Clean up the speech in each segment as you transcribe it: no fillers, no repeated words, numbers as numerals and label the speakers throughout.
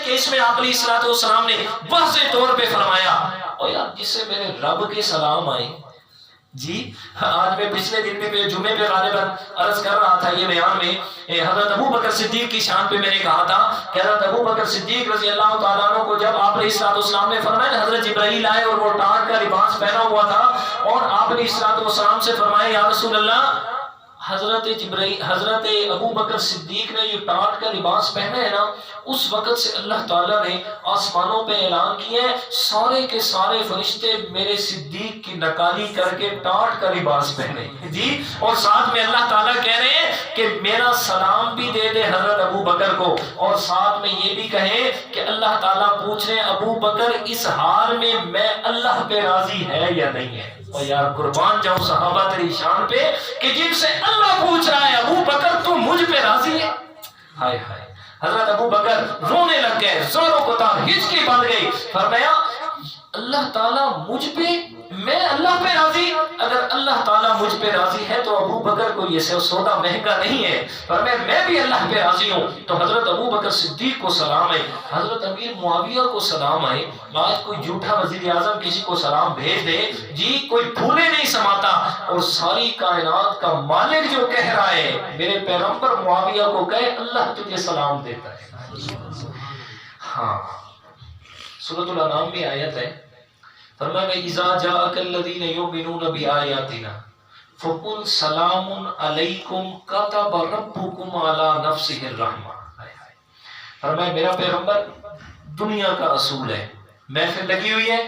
Speaker 1: کہ اس میں آپ علیہ الصلوۃ والسلام نے واضح طور پہ فرمایا اور یار جس سے میرے رب کے سلام آئے. جی آج میں پچھلے دن میں جمعے پہ غالباً عرض کر رہا تھا یہ بیان میں حضرت ابو بکر صدیق کی شان پہ میں نے کہا تھا کہ حضرت ابو بکر صدیق رضی اللہ تعالیٰ عنہ کو جب آپ علیہ الصلوۃ والسلام نے فرمایا حضرت جبرائیل آئے اور وہ ٹاٹ کا لباس پہنا ہوا تھا اور آپ علیہ الصلوۃ والسلام سے فرمایا یا رسول اللہ حضرت ابو بکر صدیق نے یہ ٹاٹ کا لباس پہنا ہے نا اس وقت سے اللہ تعالیٰ نے آسمانوں پہ اعلان کیا ہے سارے کے سارے فرشتے میرے صدیق کی نکالی کر کے ٹاٹ کا لباس پہنے. جی اور ساتھ میں اللہ تعالیٰ کہہ رہے ہیں کہ میرا سلام بھی دے دے حضرت ابو بکر کو اور ساتھ میں یہ بھی کہیں کہ اللہ تعالیٰ پوچھ رہے ہیں ابو بکر اس حال میں اللہ پہ راضی ہے یا نہیں ہے. اور یار قربان جاؤں صحابہ تیری شان پہ کہ جن سے اللہ پوچھ رہا ہے ابو بکر تو مجھ پہ راضی ہے. ہائے ہائے حضرت ابو بکر رونے لگ گئے زوروں کو تار ہچکی بن گئی. فرمایا اللہ تعالیٰ مجھ پہ میں اللہ پہ راضی اگر اللہ تعالیٰ مجھ پہ راضی ہے تو ابو بکر کو یہ سودا مہنگا نہیں ہے پر میں بھی اللہ پہ راضی ہوں. تو حضرت ابو بکر صدیق کو سلام ہے حضرت امیر معاویہ کو سلام ہے. آج کوئی جھوٹا وزیر اعظم کسی کو سلام بھیج دے جی کوئی پھولے نہیں سماتا اور ساری کائنات کا مالک جو کہہ رہا ہے میرے پیغمبر معاویہ کو کہے اللہ تجھے سلام دیتا ہے. ہاں سورۃ الانعام میں آیت ہے فرمایا اذا جاءك الذين يؤمنون بآياتنا فقل سلام علیکم كتب ربكم على نفسه الرحمہ. فرمایا میرا پیغمبر دنیا کا اصول ہے محفل لگی ہوئی ہے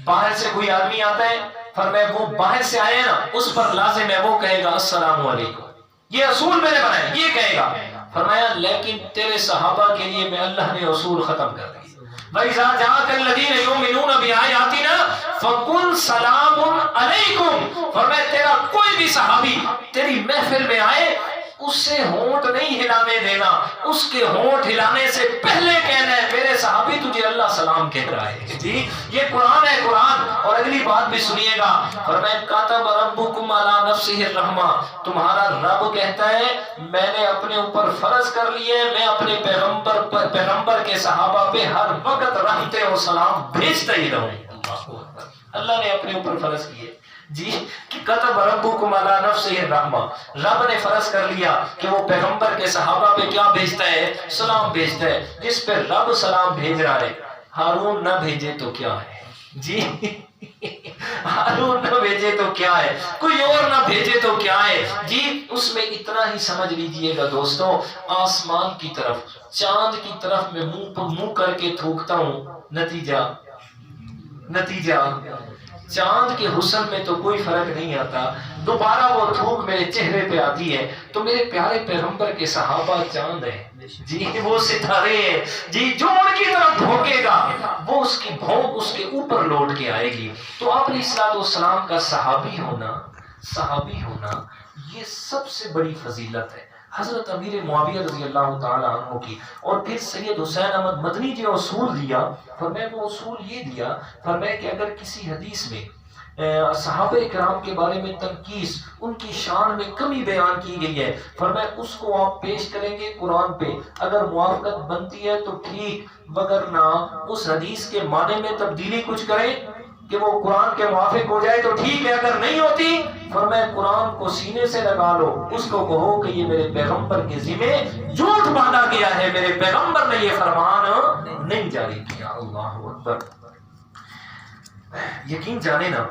Speaker 1: باہر سے کوئی آدمی آتا ہے فرمایا وہ باہر سے آئے نا اس پر لازم ہے وہ کہے گا السلام علیکم. یہ اصول میں نے بنایا یہ کہے گا. فرمایا لیکن تیرے صحابہ کے لیے میں اللہ نے اصول ختم کر دی. وَإِذَا جَاءَكَ الَّذِينَ يُؤْمِنُونَ بِآيَاتِنَا فَقُلْ سَلَامٌ عَلَيْكُمْ. فرمایا تیرا کوئی بھی صحابی تیری محفل میں آئے اس سے ہونٹ نہیں ہلانے دینا اس کے ہونٹ ہلانے سے پہلے کہنا ہے میرے صحابی تجھے اللہ سلام کہہ رہا ہے. جی یہ قرآن ہے قرآن. اور اگلی بات بھی سنیے گا فرمایا کاتب ربکم علی نفسہ الرحمہ تمہارا رب کہتا ہے میں نے اپنے اوپر فرض کر لیے میں اپنے پیغمبر کے صحابہ پہ ہر وقت رحمت و سلام بھیجتا ہی رہوں. اللہ نے اپنے اوپر فرض کیے جی کہ کتب ربکم علی نفسہ الرحمہ رب نے فرض کر لیا کہ وہ پیغمبر کے صحابہ پہ کیا بھیجتا ہے سلام بھیجتا ہے. جس پہ رب سلام بھیج رہا ہے ہارون نہ بھیجے تو کیا ہے جی ہارون نہ بھیجے تو کیا ہے کوئی اور نہ بھیجے تو کیا ہے جی. اس میں اتنا ہی سمجھ لیجئے گا دوستوں آسمان کی طرف چاند کی طرف میں منہ کر کے تھوکتا ہوں نتیجہ چاند کے حسن میں تو کوئی فرق نہیں آتا دوبارہ وہ تھوک میرے چہرے پہ آتی ہے تو میرے پیارے پیغمبر کے صحابہ چاند ہیں جی وہ ستارے ہیں جی جو ان کی طرف بھونکے گا وہ اس کی بھونک اس کے اوپر لوٹ کے آئے گی. تو آپ علیہ الصلوۃ والسلام کا صحابی ہونا یہ سب سے بڑی فضیلت ہے. حضرت امیر معاویہ رضی اللہ تعالیٰ عنہ کی اور پھر سید حسین احمد مدنی جو اصول دیا فرمایا وہ اصول یہ دیا فرمایا کہ اگر کسی حدیث میں صحابہ کرام کے بارے میں تنقیص ان کی شان میں کمی بیان کی گئی ہے فرمایا اس کو آپ پیش کریں گے قرآن پہ اگر موافقت بنتی ہے تو ٹھیک وگرنہ اس حدیث کے معنی میں تبدیلی کچھ کریں کہ وہ قرآن کے موافق ہو جائے تو ٹھیک ہے اگر نہیں ہوتی فرمایا قرآن کو سینے سے لگا لو اس کو کہو کہ یہ میرے پیغمبر کے ذمہ جھوٹ باندھا گیا ہے میرے پیغمبر نے یہ فرمان نہیں جاری کیا. اللہ اکبر. یقین جانے نا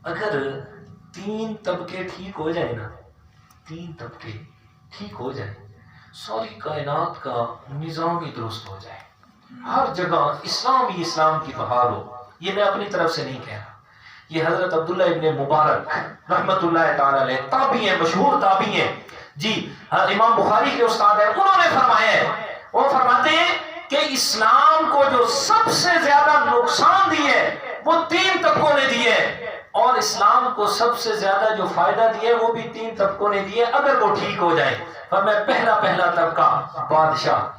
Speaker 1: اگر 3 طبقے ٹھیک ہو جائے نا 3 طبقے ٹھیک ہو جائے ساری کائنات کا نظام ہی درست ہو جائے ہر جگہ اسلام کی بہار ہو. یہ میں اپنی طرف سے نہیں کہہ رہا یہ حضرت عبداللہ ابن مبارک رحمت اللہ تعالی علیہ تابعی ہیں مشہور تابعی ہیں جی امام بخاری کے استاد ہیں انہوں نے فرمایا ہے وہ فرماتے ہیں کہ اسلام کو جو سب سے زیادہ نقصان دیے وہ 3 طبقوں نے دیے اور اسلام کو سب سے زیادہ جو فائدہ دیے وہ بھی 3 طبقوں نے دیے اگر وہ ٹھیک ہو جائے. فرمایا پہلا طبقہ بادشاہ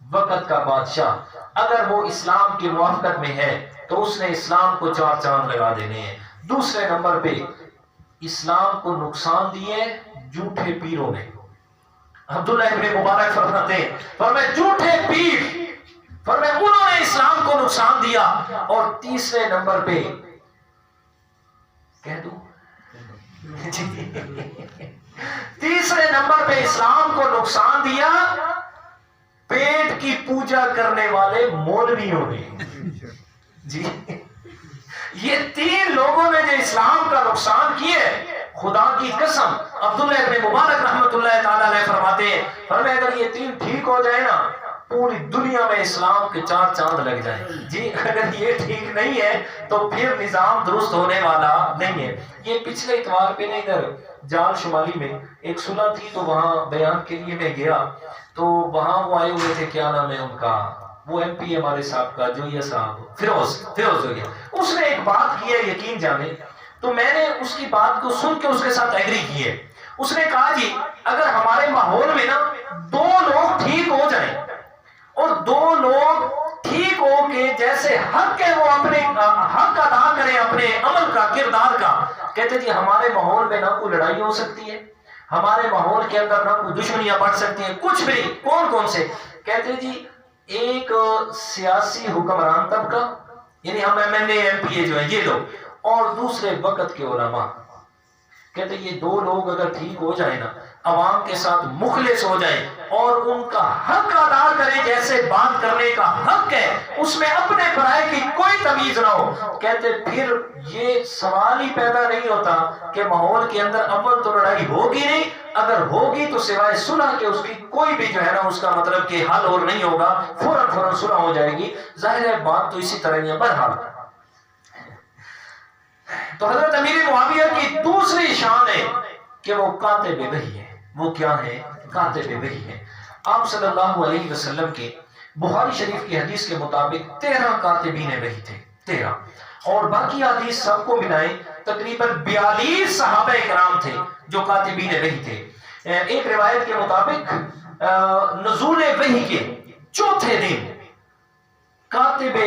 Speaker 1: وقت کا بادشاہ اگر وہ اسلام کی موافقت میں ہے تو اس نے اسلام کو 4 چاند لگا دینے ہیں. دوسرے نمبر پہ اسلام کو نقصان دیے جھوٹے پیروں نے. عبداللہ ابن مبارک فرماتے ہیں فرمایا جھوٹے پیر فرمایا انہوں نے اسلام کو نقصان دیا. اور تیسرے نمبر پہ کہہ دوں تیسرے نمبر پہ اسلام کو نقصان دیا پیٹ کی پوجا کرنے والے مولویوں نے. جی یہ تین لوگوں نے جو اسلام کا نقصان کیا ہے، خدا کی قسم عبداللہ ابن مبارک رحمت اللہ تعالی علیہ فرماتے ہیں، فرمایا اگر یہ تین ٹھیک ہو جائے نا پوری دنیا میں اسلام کے 4 چاند لگ جائیں. جی اگر یہ ٹھیک نہیں ہے تو پھر نظام درست ہونے والا نہیں ہے. یہ پچھلے اتوار پہ نا ادھر جال شمالی میں ایک صلح تھی، تو وہاں بیان کے لیے میں گیا، تو وہاں وہ آئے ہوئے تھے، کیا نام ہے ان کا، وہ ایم پی ہمارے صاحب کا جو یہ صاحب فیروز ہو گیا. اس نے ایک بات کی ہے یقین جانے، تو میں نے اس کی بات کو سن کے اس کے ساتھ ایگری کی ہے. اس نے کہا جی اگر ہمارے ماحول میں نا 2 لوگ ٹھیک ہو جائیں اور 2 لوگ ٹھیک ہو کے جیسے حق ہے وہ اپنے حق ادا کریں اپنے عمل کا کردار کا، کہتے جی ہمارے ماحول میں نہ کوئی لڑائی ہو سکتی ہے، ہمارے ماحول کے اندر نہ کوئی دشمنیاں بڑھ سکتی ہیں، کچھ بھی. کون سے؟ کہتے جی ایک سیاسی حکمران طبقہ، یعنی ہم M N A M P A جو ہیں یہ لوگ، اور دوسرے وقت کے علماء. کہتے یہ 2 لوگ اگر ٹھیک ہو جائیں نا، عوام کے ساتھ مخلص ہو جائیں اور ان کا حق ادا کریں، جیسے بات کرنے کا حق ہے اس میں اپنے پرائے کی کوئی تمیز نہ ہو، کہتے پھر یہ سوال ہی پیدا نہیں ہوتا کہ ماحول کے اندر اول تو لڑائی ہوگی نہیں، اگر ہوگی تو سوائے صلح کے اس کی کوئی بھی جو ہے نا اس کا مطلب کہ حل اور نہیں ہوگا، فوراً صلح ہو جائے گی. ظاہر ہے بات تو اسی طرح ہی ہے. بہرحال تو حضرت امیر معاویہ کی دوسری شان ہے کہ وہ کاتب وحی ہے. وہ کیا ہے؟ کاتب وحی ہے. آپ صلی اللہ علیہ وسلم کے بخاری شریف کی حدیث کے مطابق 13 کاتبین وحی تھے، 13، اور باقی حدیث سب کو ملائیں تقریباً 42 صحابہ کرام تھے جو کاتبین وحی تھے. ایک روایت کے مطابق نزول وحی کے 4تھے دن کاتب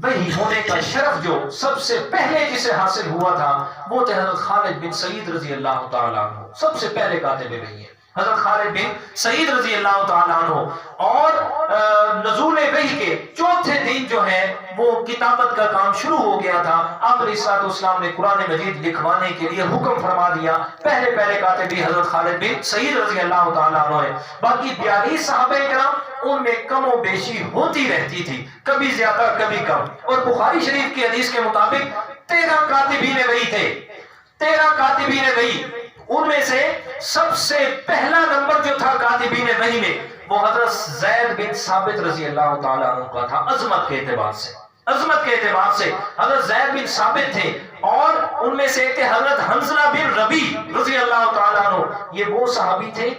Speaker 1: وحی ہونے کا شرف جو سب سے پہلے جسے حاصل ہوا تھا وہ تھے حضرت خالد بن سعید رضی اللہ تعالیٰ عنہ. سب سے پہلے کاتب وحی ہے حضرت خالد بن سعید رضی اللہ تعالیٰ عنہ. اور نزول وحی کے 4تھے دن جو ہے وہ کتابت کا کام شروع ہو گیا تھا. آپ علیہ الصلوۃ والسلام نے قرآن مجید لکھوانے کے لیے حکم فرما دیا. پہلے کاتب بھی حضرت خالد بن سعید رضی اللہ تعالیٰ عنہ ہے. باقی 42 صحابہ کرام ان میں کم و بیشی ہوتی رہتی تھی، کبھی زیادہ کبھی کم. اور بخاری شریف کی حدیث کے مطابق 13 کاتبین وحی تھے، 13 کاتبین وحی. ان میں سے سب سے پہلا نمبر جو تھا کاتبین وحی میں وہ حضرت زید بن ثابت رضی اللہ تعالیٰ عنہ کا تھا. عظمت کے اعتبار سے حضرت زید بن ثابت تھے. اور ان میں سے ایک تھے حضرت حنظلہ بن ربیع رضی اللہ تعالیٰ عنہ. یہ وہ صحابی تھے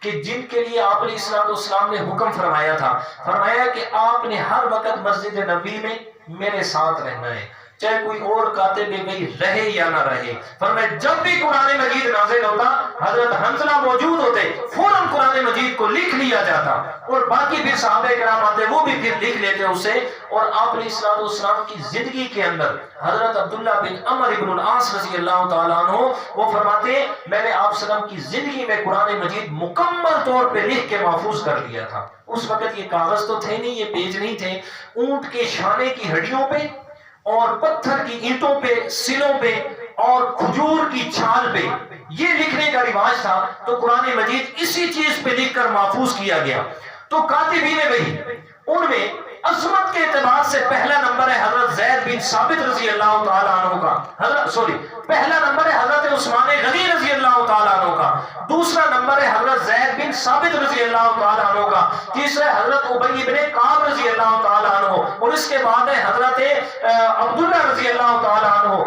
Speaker 1: کہ جن کے لیے آپ علیہ الصلوۃ والسلام نے حکم فرمایا تھا، فرمایا کہ آپ نے ہر وقت مسجد نبی میں میرے ساتھ رہنا ہے، چاہے کوئی اور کاتب وحی رہے یا نہ رہے. فرمایا جب بھی قرآن مجید نازل ہوتا حضرت حنظلہ موجود ہوتے، فوراً قرآن مجید کو لکھ لیا جاتا، اور باقی بھی صحابہ کرام آتے وہ بھی پھر لکھ لیتے اسے. اور آپ علیہ الصلوۃ والسلام کی زندگی کے اندر حضرت عبداللہ بن عمر بن العاص رضی اللہ تعالیٰ عنہ وہ فرماتے ہیں میں نے آپ صلی اللہ علیہ وسلم کی زندگی میں قرآن مجید مکمل طور پہ لکھ کے محفوظ کر لیا تھا. اس وقت یہ کاغذ تو تھے نہیں، یہ پیج نہیں تھے، اونٹ کے شانے کی ہڈیوں پہ اور پتھر کی اینٹوں پہ، سلوں پہ اور کھجور کی چھال پہ یہ لکھنے کا رواج تھا. تو قرآن مجید اسی چیز پہ لکھ کر محفوظ کیا گیا. تو کاتبین وحی ان میں عظمت کے اعتبار سے پہلا نمبر ہے حضرت زید بن ثابت رضی اللہ تعالیٰ عنہ کا. پہلا نمبر ہے حضرت عثمان غنی رضی اللہ تعالیٰ عنہ کا. دوسرا نمبر ہے حضرت زید بن ثابت رضی اللہ تعالیٰ عنہ کا. تیسرا ہے حضرت ابی بن کعب رضی اللہ تعالیٰ عنہ. اور اس کے بعد ہے حضرت عبداللہ رضی اللہ تعالیٰ عنہ.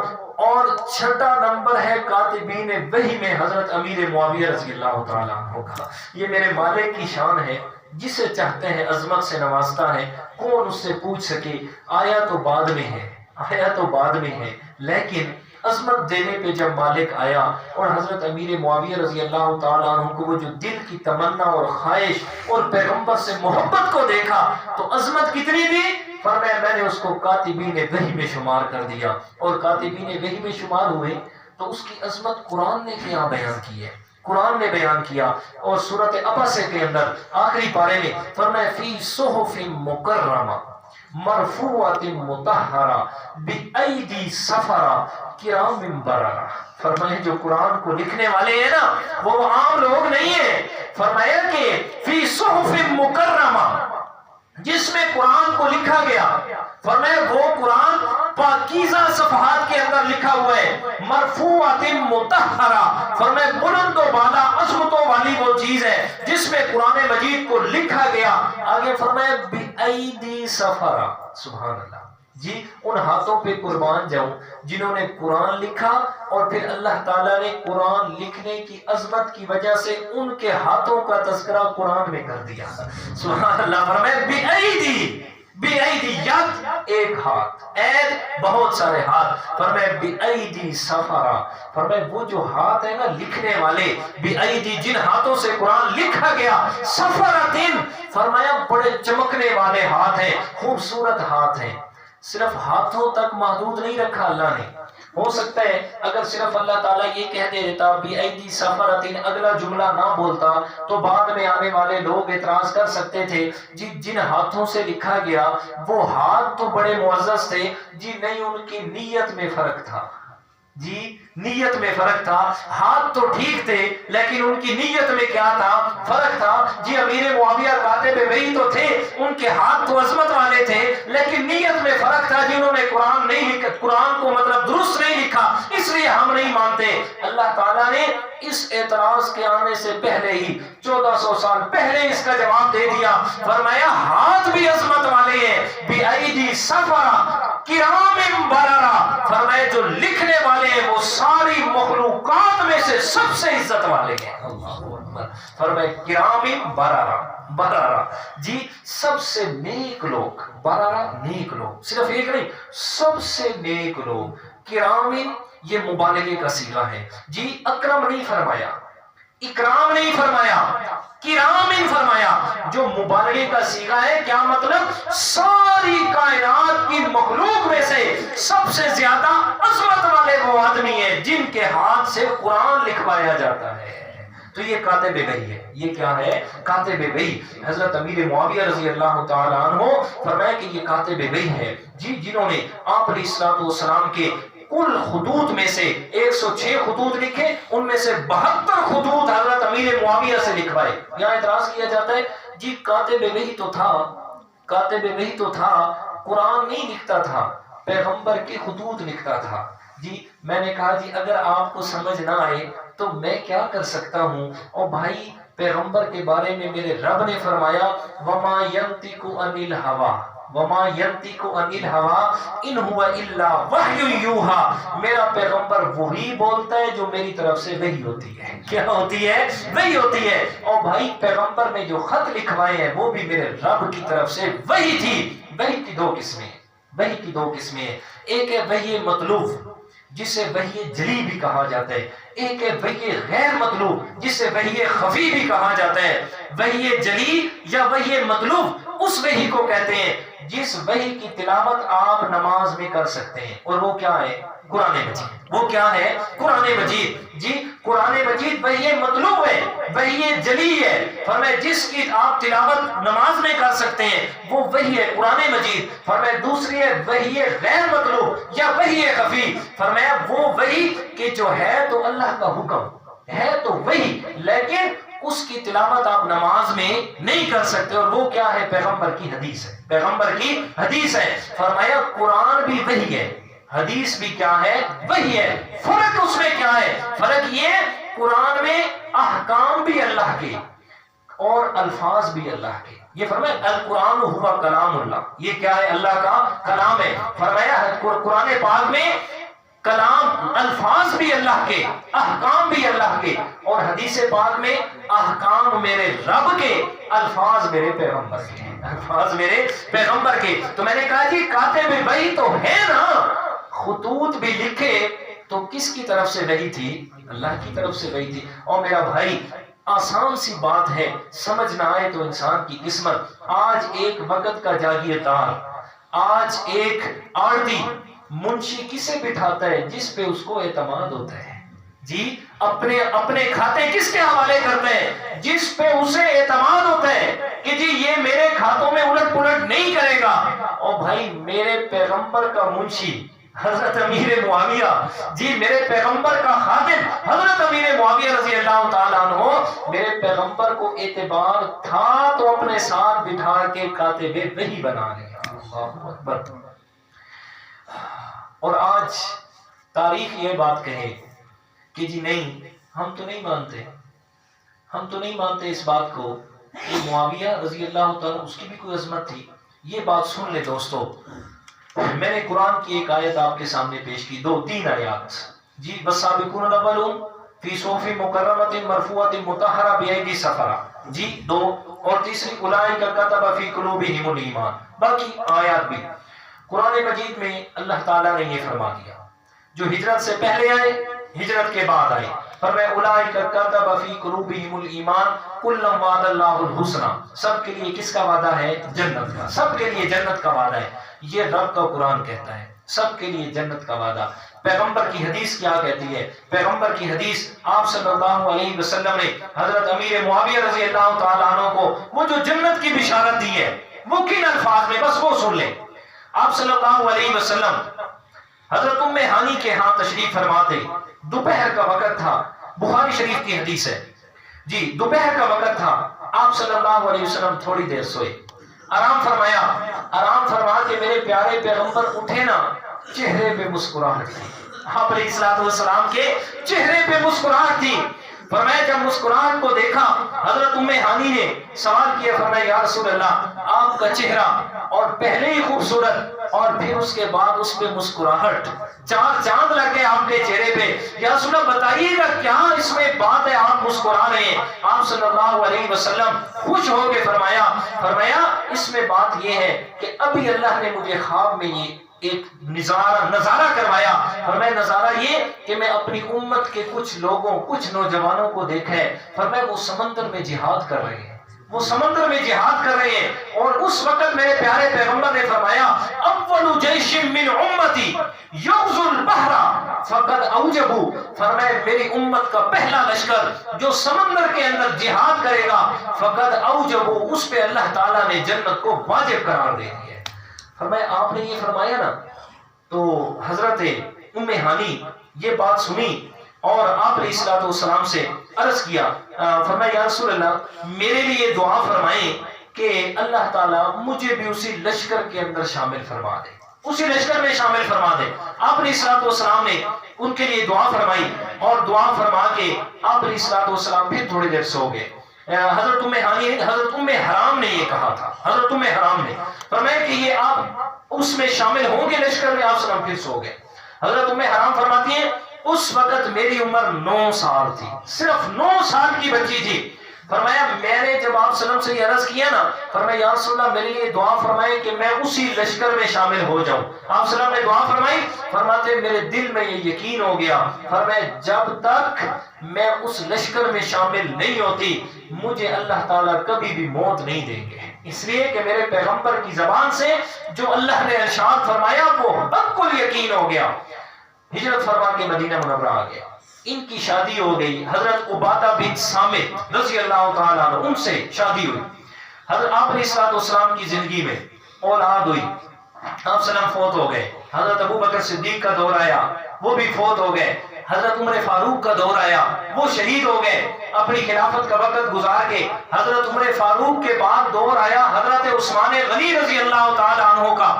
Speaker 1: اور چھٹا نمبر ہے کاتبین وحی میں حضرت امیر معاویہ رضی اللہ تعالیٰ عنہ کا. یہ میرے مالک کی شان ہے، جسے چاہتے ہیں عظمت سے نوازتا ہے. کون اس سے پوچھ سکے؟ آیا تو بعد میں ہے، لیکن عظمت دینے پہ جب مالک آیا اور حضرت امیر معاویہ رضی اللہ تعالیٰ عنہ کو وہ جو دل کی تمنا اور خواہش اور پیغمبر سے محبت کو دیکھا تو عظمت کتنی تھی؟ فرمایا میں نے اس کو کاتبین وحی میں شمار کر دیا. اور کاتبین وحی میں شمار ہوئے تو اس کی عظمت قرآن نے کیا بیان کی ہے، قرآن نے بیان کیا. اور سورۃ عبسہ کے اندر آخری پارے میں فرمایا فی صحف مکرمہ، مرفوعۃ مطہرہ بأیدی سفرہ کرام بررہ. فرمایا جو قرآن کو لکھنے والے ہیں نا وہ عام لوگ نہیں ہیں. فرمایا کہ فی صحف مکرمہ، جس میں قرآن کو لکھا گیا. فرمایا وہ قرآن پاکیزہ صفحات کے اندر لکھا ہوا ہے. مرفوعۃ مطہرہ، فرمایا بلند و بالا عظمتوں والی وہ چیز ہے جس میں قرآن مجید کو لکھا گیا. آگے فرمایا بِأَيْدِي سَفَرَةٍ. سبحان اللہ. جی ان ہاتھوں پہ قربان جاؤں جنہوں نے قرآن لکھا اور پھر اللہ تعالیٰ نے قرآن لکھنے کی عظمت کی وجہ سے ان کے ہاتھوں کا تذکرہ قرآن میں کر دیا. سبحان اللہ. فرمایا بِأَيْدِي، بِأَيْدِي ید ایک ہاتھ، اید بہت سارے ہاتھ. فرمایا بِأَيْدِي سَفَرَةٍ، فرمایا وہ جو ہاتھ ہے نا لکھنے والے، بِأَيْدِي جن ہاتھوں سے قرآن لکھا گیا، سَفَرَةٍ فرمایا بڑے چمکنے والے ہاتھ ہیں، خوبصورت ہاتھ ہیں. صرف ہاتھوں تک محدود نہیں رکھا اللہ نے. ہو سکتا ہے اگر صرف اللہ تعالیٰ یہ کہہ دیتا بِأَيْدِي سَفَرَةٍ، اگلا جملہ نہ بولتا تو بعد میں آنے والے لوگ اعتراض کر سکتے تھے جی جن ہاتھوں سے لکھا گیا وہ ہاتھ تو بڑے معزز تھے. جی نہیں، ان کی نیت میں فرق تھا. جی نیت میں فرق تھا. ہاتھ تو ٹھیک تھے لیکن ان کی نیت میں کیا تھا؟ فرق تھا. جی امیر معاویہ کاتب وحی تو تھے، ان کے ہاتھ تو عظمت والے تھے لیکن نیت میں فرق تھا. جنہوں نے قرآن نہیں لکھا، قرآن کو مطلب درست نہیں لکھا، اس لیے ہم نہیں مانتے. اللہ تعالیٰ نے اس اعتراض کے آنے سے پہلے ہی 1400 سال پہلے اس کا جواب دے دیا. فرمایا ہاتھ بھی عظمت والے ہیں، بِأَيْدِي سَفَرَةٍ کرام بررہ. فرمایا جو لکھنے والے ہیں وہ ساری مخلوقات میں سے سب سے عزت والے ہیں. اللہ اکبر. فرمایا کرام بررہ، بررہ جی سب سے نیک لوگ. بررہ نیک لوگ، صرف ایک نہیں، سب سے نیک لوگ. کرام یہ مبالغے کا صیغہ ہے. جی اکرم نہیں فرمایا، اکرام نہیں فرمایا، کرام فرمایا. جو مبالغے کا صیغہ ہے، کیا مطلب؟ ساری کائنات کی مخلوق میں سے سب سے زیادہ عظمت والے وہ آدمی ہیں جن کے ہاتھ سے قرآن لکھوایا جاتا ہے. تو یہ کاتب وحی ہے. یہ کیا ہے؟ کاتب وحی. حضرت امیر معاویہ رضی اللہ تعالیٰ عنہ فرمایا کہ یہ کاتب وحی ہے جی جنہوں نے آپ علیہ الصلوۃ والسلام کے کل خطوط میں سے 106 خطوط لکھے، ان میں سے 72 خطوط حضرت امیر معاویہ سے لکھوائے. یہاں اعتراض کیا جاتا ہے جی کاتب وحی تو تھا، کاتب وحی تو تھا، قرآن نہیں لکھتا تھا، پیغمبر کے خطوط لکھتا تھا. جی میں نے کہا جی اگر آپ کو سمجھ نہ آئے تو میں کیا کر سکتا ہوں؟ اور بھائی پیغمبر کے بارے میں میرے رب نے فرمایا وَمَا يَنْطِقُ عَنِ الْهَوَىٰ وَمَا يَنْطِقُ عَنِ الْهَوَىٰ إِنْ هُوَ إِلَّا وَحْيٌ يُوحَىٰ. میرا پیغمبر وہی بولتا ہے جو میری طرف سے وحی ہوتی ہے. کیا ہوتی ہے؟ وحی ہوتی ہے. اور بھائی پیغمبر نے جو خط لکھوائے ہیں وہ بھی میرے رب کی طرف سے وحی تھی. وحی کی دو قسمیں، وحی کی دو قسمیں ہیں. ایک ہے وحی مطلوب جسے وحی جلی بھی کہا جاتا ہے، ایک ہے وحی غیر مطلوب جسے وحی خفی بھی کہا جاتا ہے. وحی جلی یا وحی مطلوب اس وحی کو کہتے ہیں جس وحی کی تلاوت آپ نماز میں کر سکتے ہیں، اور وہ کیا ہے؟ قرآن مجید. وہ کیا ہے؟ قرآن مجید. جی قرآن مجید وحی مطلوب ہے، وحی جلی ہے. فرمایا جس کی آپ تلاوت نماز میں کر سکتے ہیں وہ وحی ہے قرآن مجید. فرمایا دوسری ہے وحی غیر مطلوب یا وحی خفی. فرمایا وہ وحی کہ جو ہے تو اللہ کا حکم ہے تو وحی، لیکن اس کی تلاوت آپ نماز میں نہیں کر سکتے، اور وہ کیا ہے؟ پیغمبر کی حدیث ہے، پیغمبر کی حدیث ہے. فرمایا قرآن بھی وحی ہے، حدیث بھی کیا ہے؟ وحی ہے. فرق اس میں کیا ہے؟ فرق یہ قرآن میں احکام بھی اللہ کے اور الفاظ بھی اللہ کے. یہ فرمایا القرآن ہوا کلام اللہ، یہ کیا ہے؟ اللہ کا کلام ہے. فرمایا قرآن پاک میں کلام الفاظ بھی اللہ کے، احکام بھی اللہ کے، اور حدیث پاک میں احکام میرے رب کے، الفاظ میرے پیغمبر کے، الفاظ میرے پیغمبر کے. تو میں نے کہا جی کاتب وحی تو ہے نا، خطوط بھی لکھے تو کس کی طرف سے وحی تھی؟ اللہ کی طرف سے وحی تھی. اور میرا بھائی آسان سی بات ہے، سمجھ نہ آئے تو انسان کی قسمت. آج ایک وقت کا جاگیردار، آج ایک آڑتی منشی کسے بٹھاتا ہے؟ جس پہ اس کو اعتماد ہوتا ہے. جی اپنے کھاتے کس کے حوالے کرتے ہیں؟ جس پہ اسے اعتماد ہوتا ہے کہ جی یہ میرے کھاتوں میں الٹ پلٹ نہیں کرے بنے گا؟ اور بھائی میرے پیغمبر کا منشی حضرت امیر معاویہ، جی میرے پیغمبر کا خادم حضرت امیر معاویہ رضی اللہ تعالیٰ عنہ، میرے پیغمبر کو اعتبار تھا تو اپنے ساتھ بٹھا کے کاتب وحی بنا لیا۔ اللہ اکبر۔ اور آج تاریخ یہ بات کہے کہ جی نہیں، ہم تو نہیں مانتے، ہم تو نہیں مانتے اس بات کو کہ معاویہ رضی اللہ تعالیٰ اس کی بھی کوئی عظمت تھی۔ یہ بات سن لے دوستو، میں نے قرآن کی ایک آیت آپ کے سامنے پیش کی، تین آیات، جی والسابقون الاولون فی صحف مکرمۃ مرفوعۃ مطہرہ بایدی سفرہ، جی 2، اور تیسری اولئک کتب فی قلوبہم الایمان۔ باقی آیات بھی قرآن مجید میں اللہ تعالیٰ نے یہ فرما دیا، جو ہجرت سے پہلے آئے، ہجرت کے بعد آئے، فرمایا اولئک کتب فی قلوبہم الایمان کلا وعد اللہ الحسنی، سب کے لیے کس کا وعدہ ہے؟ جنت کا، سب کے لیے جنت کا وعدہ ہے۔ یہ رب کا قرآن کہتا ہے، سب کے لیے جنت کا وعدہ۔ پیغمبر کی حدیث کیا کہتی ہے؟ پیغمبر کی حدیث، آپ صلی اللہ علیہ وسلم نے حضرت امیر معاویہ رضی اللہ تعالیٰ عنہ کو وہ جو جنت کی بشارت دی ہے، وہ کن الفاظ میں؟ بس وہ سن لیں۔ آپ صلی اللہ علیہ وسلم حضرت ام ہانی کے ہاں تشریف فرما تھے، دوپہر کا وقت تھا، بخاری شریف کی حدیث ہے، جی دوپہر کا وقت تھا، آپ صلی اللہ علیہ وسلم تھوڑی دیر سوئے، آرام فرمایا، آرام فرما کے میرے پیارے پیغمبر اٹھے نا، چہرے پہ مسکراہٹ تھی، آپ علیہ الصلوۃ والسلام کے چہرے پہ مسکراہٹ تھی۔ فرمایا جب مسکراہٹ کو دیکھا، حضرت ام ہانی نے سوال کیا، فرمایا یا رسول اللہ، آپ کا چہرہ اور پہلے ہی خوبصورت اور پھر اس کے بعد اس پہ مسکراہٹ، چار چاند لگ گئے آپ کے چہرے پہ، یا رسول اللہ بتائیے گا کیا اس میں بات ہے، آپ مسکرا رہے ہیں؟ آپ صلی اللہ علیہ وسلم خوش ہو کے فرمایا اس میں بات یہ ہے کہ ابھی اللہ نے مجھے خواب میں یہ ایک نظارہ کروایا، فرمایا نظارہ یہ کہ میں اپنی امت کے کچھ لوگوں، کچھ نوجوانوں کو دیکھا ہے، فرمایا وہ سمندر میں جہاد کر رہے ہیں، وہ سمندر میں جہاد کر رہے ہیں، اور اس وقت میرے پیارے پیغمبر نے فرمایا اول جیش من امتی یغزو البحر فقد اوجبوا، فرمایا میری امت کا پہلا لشکر جو سمندر کے اندر جہاد کرے گا، فقد اوجبوا، اس پہ اللہ تعالیٰ نے جنت کو واجب قرار دے دیا ہے۔ فرمایا آپ نے یہ فرمایا نا، تو حضرت ام ہانی یہ بات سنی اور آپ علیہ الصلوۃ والسلام سے عرض کیا، فرمایا یا رسول اللہ میرے لیے دعا فرمائیں کہ اللہ تعالیٰ مجھے بھی اسی لشکر کے اندر شامل فرما دے، اسی لشکر میں شامل فرما دے۔ آپ علیہ الصلوۃ والسلام نے ان کے لیے دعا فرمائی، اور دعا فرما کے آپ علیہ الصلوۃ والسلام پھر تھوڑی دیر سو گئے۔ حضرت ام حرام نے یہ کہا تھا، حضرت ام حرام نے فرمایا کہ یہ آپ اس میں شامل ہوں گے لشکر میں، آپ سلام پھر سو گئے۔ حضرت ام حرام فرماتی ہیں اس وقت میری عمر 9 سال تھی، صرف 9 سال کی بچی تھی۔ فرمایا میں نے جب آپ صلی اللہ علیہ وسلم سے یہ عرض کیا نا، فرمایا یا رسول اللہ میرے لیے دعا فرمائے کہ میں اسی لشکر میں شامل ہو جاؤں۔ آپ صلی اللہ علیہ وسلم نے دعا فرمائی، فرماتے میرے دل میں یہ یقین ہو گیا، فرمایا جب تک میں اس لشکر میں شامل نہیں ہوتی مجھے اللہ تعالیٰ کبھی بھی موت نہیں دیں گے، اس لیے کہ میرے پیغمبر کی زبان سے جو اللہ نے ارشاد فرمایا وہ بالکل یقین ہو گیا۔ ہجرت فرما کے مدینہ منورہ آ گیا، ان کی شادی ہو گئی، حضرت عبادہ بن صامت رضی اللہ تعالیٰ عنہ ان سے شادی ہوئی۔ حضرت آپ علیہ الصلوۃ والسلام کی زندگی میں اولاد ہوئی، آپ سلام فوت ہو گئے، حضرت ابو بکر صدیق کا دور آیا، وہ بھی فوت ہو گئے، حضرت عمر فاروق کا دور آیا، وہ شہید ہو گئے، اپنی خلافت کا وقت گزار کے حضرت عمر فاروق کے بعد دور آیا حضرت عثمان غنی رضی اللہ تعالیٰ عنہ کا۔